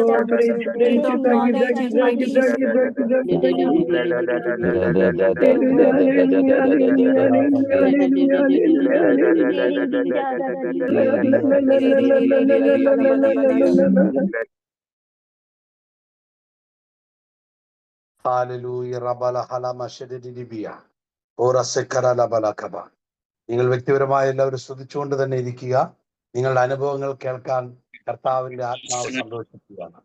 spirit of knowledge and mighty wisdom. Hallelujah. Rabala halama shedidibia. Ora sekara labala kaba. നിങ്ങൾ വ്യക്തിപരമായ എല്ലാവരും സ്തുതിച്ചുകൊണ്ട് തന്നെ ഇരിക്കുക. നിങ്ങളുടെ അനുഭവങ്ങൾ കേൾക്കാൻ കർത്താവിന്റെ ആത്മാവ് സന്തോഷിക്കുകയാണ്.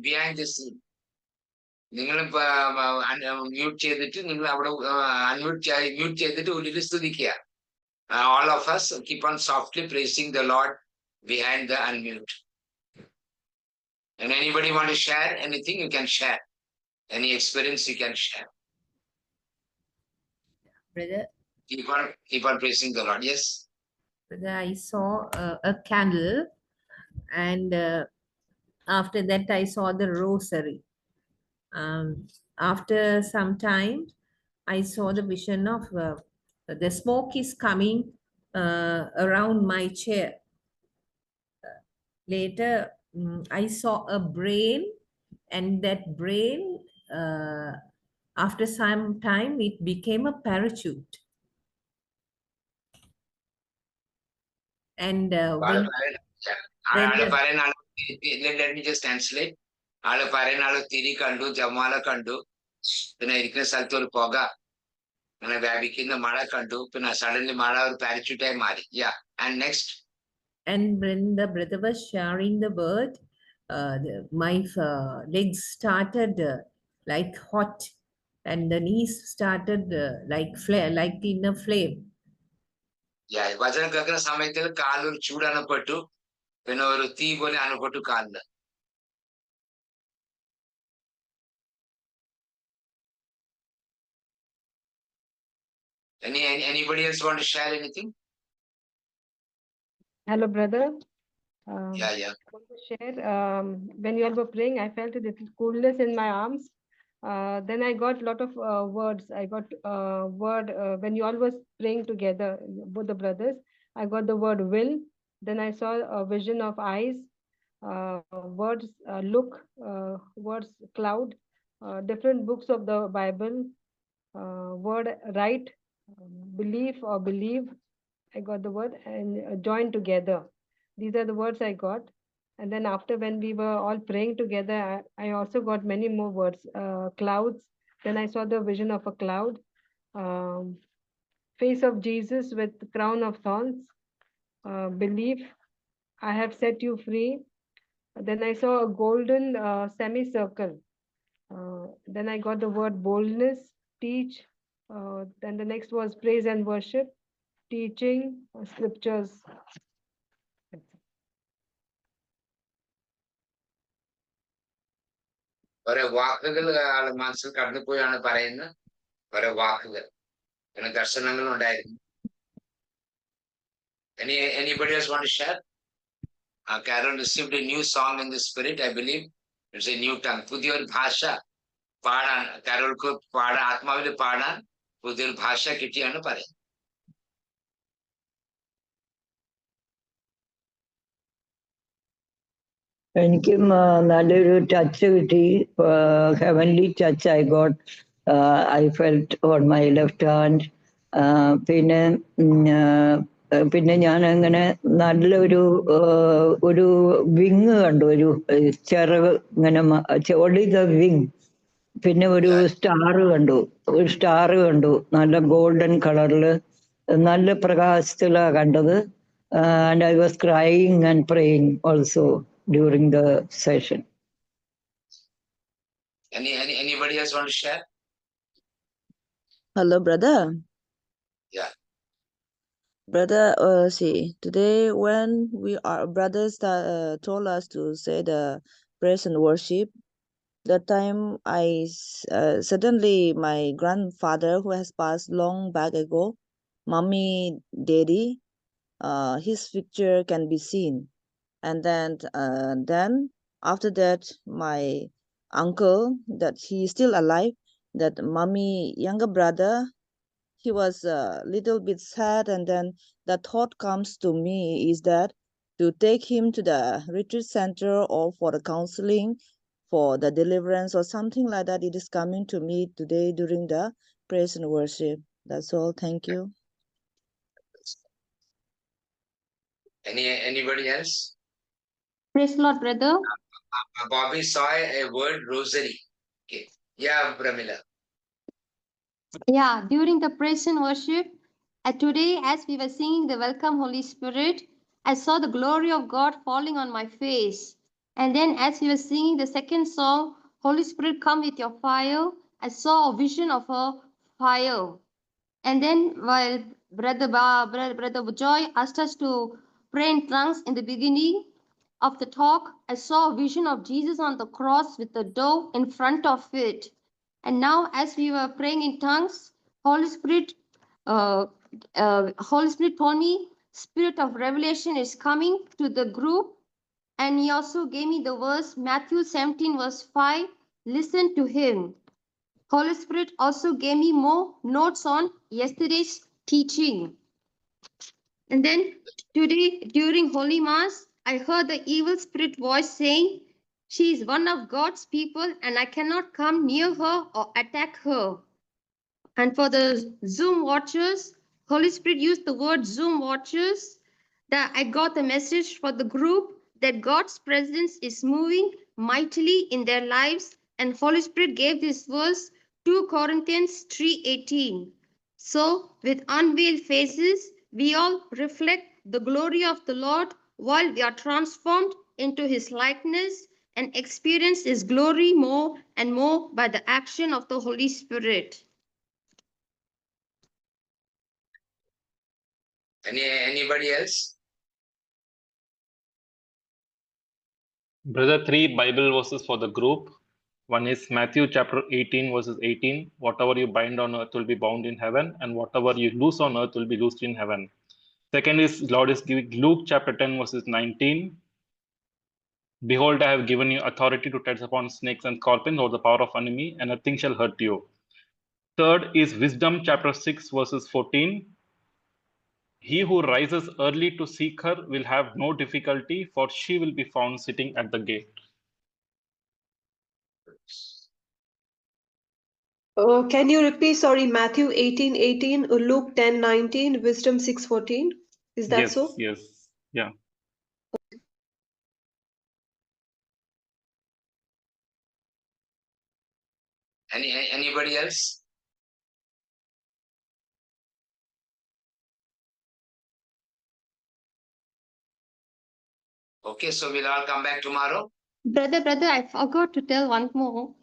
Behind the scene. നിങ്ങൾ മ്യൂട്ട് ചെയ്തിട്ട് നിങ്ങൾ അവിടെ മ്യൂട്ട് ചെയ്തിട്ട് ഉള്ളിൽ സ്തുതിക്കുക. All of us keep on softly praising the Lord behind the unmute. And anybody want to share anything, you can share. Any experience you can share. Brother, Keep on praising the Lord. Yes. brother, I saw a candle, and after that I saw the rosary. After some time, I saw the vision of the smoke is coming around my chair. Later, I saw a brain, and that brain, after some time, it became a parachute. And let me just translate. ആള് പറയുന്ന ആള് തിരി കണ്ടു, ജമാല കണ്ടു, പിന്നെ ഇരിക്കുന്ന സ്ഥലത്ത് ഒരു പുക, അങ്ങനെ വ്യാപിക്കുന്ന മഴ കണ്ടു, പിന്നെ സഡൻലി മഴ ഒരു പാരച്യൂട്ടായി മാറി. Yeah. And next. And when the brother was sharing the word, my legs started like hot, and the knees started like in a flame. Yeah, വചനം കേൾക്കുന്ന സമയത്ത് കാലൊരു ചൂട് അനുഭവപ്പെട്ടു, പിന്നെ ഒരു തീ പോലെ അനുഭവപ്പെട്ടു കാലില്. Anybody else want to share anything? Hello, brother. Yeah. I want to share. When you all were praying, I felt a little coolness in my arms. Then I got a lot of words. I got word when you all was praying together, both the brothers. I got the word will. Then I saw a vision of eyes, words look, words cloud, different books of the Bible, word right, belief or believe. I got the word and join together. These are the words I got. And then after when we were all praying together, I also got many more words. Clouds. Then I saw the vision of a cloud. Face of Jesus with crown of thorns. Belief. I have set you free. Then I saw a golden semicircle. Then I got the word boldness, teach. Then the next was praise and worship, teaching, scriptures. ഓരോ വാക്കുകൾ ആള് മനസ്സിൽ കടന്നുപോയാണ് പറയുന്നത്. ഓരോ വാക്കുകൾ, പിന്നെ ദർശനങ്ങൾ ഉണ്ടായിരുന്നു. Anybody else want to share? Carol received a new song in the spirit, I believe. It's a new tongue. പുതിയൊരു ഭാഷ പാടാൻ കാരോൾക്ക് ആത്മാവിൽ പാടാൻ പുതിയൊരു ഭാഷ കിട്ടിയാണ് പറയുന്നത്. എനിക്ക് നല്ലൊരു ടച്ച് കിട്ടി. Heavenly touch I got. I felt on my left hand. പിന്നെ ഞാൻ അങ്ങനെ നല്ലൊരു ഒരു വിങ് കണ്ടു, ഒരു ചിറക് ഇങ്ങനെ, ഓൺലി ദ വിങ്. പിന്നെ ഒരു സ്റ്റാർ കണ്ടു, നല്ല ഗോൾഡൻ കളറില്, നല്ല പ്രകാശത്തിലാ കണ്ടത്. And I was crying and praying also during the session. Anybody else want to share? Hello, brother. Yeah. Brother, see, today when brothers told us to say the praise and worship, that time suddenly my grandfather, who has passed long back ago, mommy, daddy, his picture can be seen. And then after that, my uncle, that he is still alive, that mommy younger brother, he was a little bit sad. And then the thought comes to me is that to take him to the retreat center or for the counseling, for the deliverance or something like that. It is coming to me today during the praise and worship. That's all. Thank you. Anybody else? Praise the Lord, brother. Bobby saw a word rosary. Okay. Yeah, Pramila. Yeah, during the praise and worship, today as we were singing the Welcome Holy Spirit, I saw the glory of God falling on my face. And then as we were singing the second song, Holy Spirit, come with your fire, I saw a vision of a fire. And then while Brother Joy asked us to pray in tongues in the beginning of the talk, I saw a vision of Jesus on the cross with the dove in front of it. And now, as we were praying in tongues, Holy Spirit told me, Spirit of revelation is coming to the group. And he also gave me the verse, Matthew 17, verse 5, listen to him. Holy Spirit also gave me more notes on yesterday's teaching. And then today, during Holy Mass, I heard the evil spirit voice saying, she is one of God's people and I cannot come near her or attack her. And for the Zoom watchers, Holy Spirit used the word Zoom watchers, that I got the message for the group that God's presence is moving mightily in their lives. And Holy Spirit gave this verse, 2 Corinthians 3:18. So with unveiled faces, we all reflect the glory of the Lord while we are transformed into his likeness and experience his glory more and more by the action of the Holy Spirit. Anybody else? Brother, 3 Bible verses for the group. One is Matthew chapter 18 verses 18. Whatever you bind on earth will be bound in heaven, and whatever you loose on earth will be loosed in heaven. Second is Lord is giving Luke chapter 10 verses 19. Behold, I have given you authority to tread upon snakes and scorpions over the power of enemy, and nothing shall hurt you. Third is Wisdom chapter 6 verses 14. He who rises early to seek her will have no difficulty, for she will be found sitting at the gate. Can you repeat, sorry, Matthew 18:18, Luke 10:19, Wisdom 6:14? Is that Yes, so? yes, yeah. Anybody else? Okay, so we'll all come back tomorrow. Brother, I forgot to tell one more.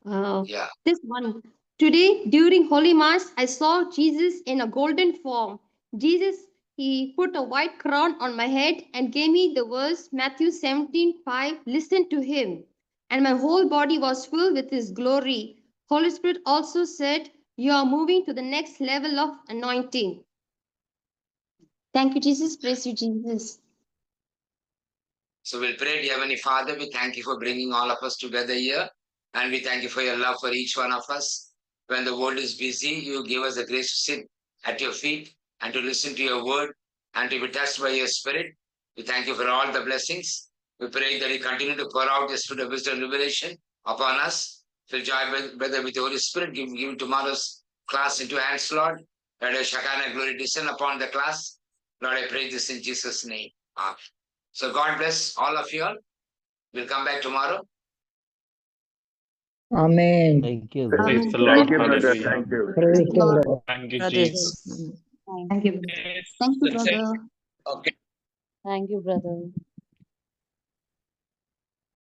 Yeah. This one. Today, during Holy Mass, I saw Jesus in a golden form. Jesus, he put a white crown on my head and gave me the verse Matthew 17:5. Listen to him. And my whole body was filled with his glory. Holy Spirit also said, you are moving to the next level of anointing. Thank you, Jesus. Praise you, Jesus. So we'll pray, dear Heavenly Father, we thank you for bringing all of us together here. And we thank you for your love for each one of us. When the world is busy, you give us the grace to sit at your feet and to listen to your word and to be touched by your spirit. We thank you for all the blessings. We pray that you continue to pour out the spirit of wisdom and revelation upon us. Fill Joy, brother, with the Holy Spirit. Give tomorrow's class into hands, Lord. Let your Shekinah glory descend upon the class. Lord, I pray this in Jesus' name. Amen. So God bless all of you all. We'll come back tomorrow. Amen. Thank you. Praise the Amen. Lord. Thank you, brother. Hallelujah. Thank you. Praise the Lord. Thank you, Brothers. Jesus. Thank you. Thank you, brother. Okay. Thank you, brother.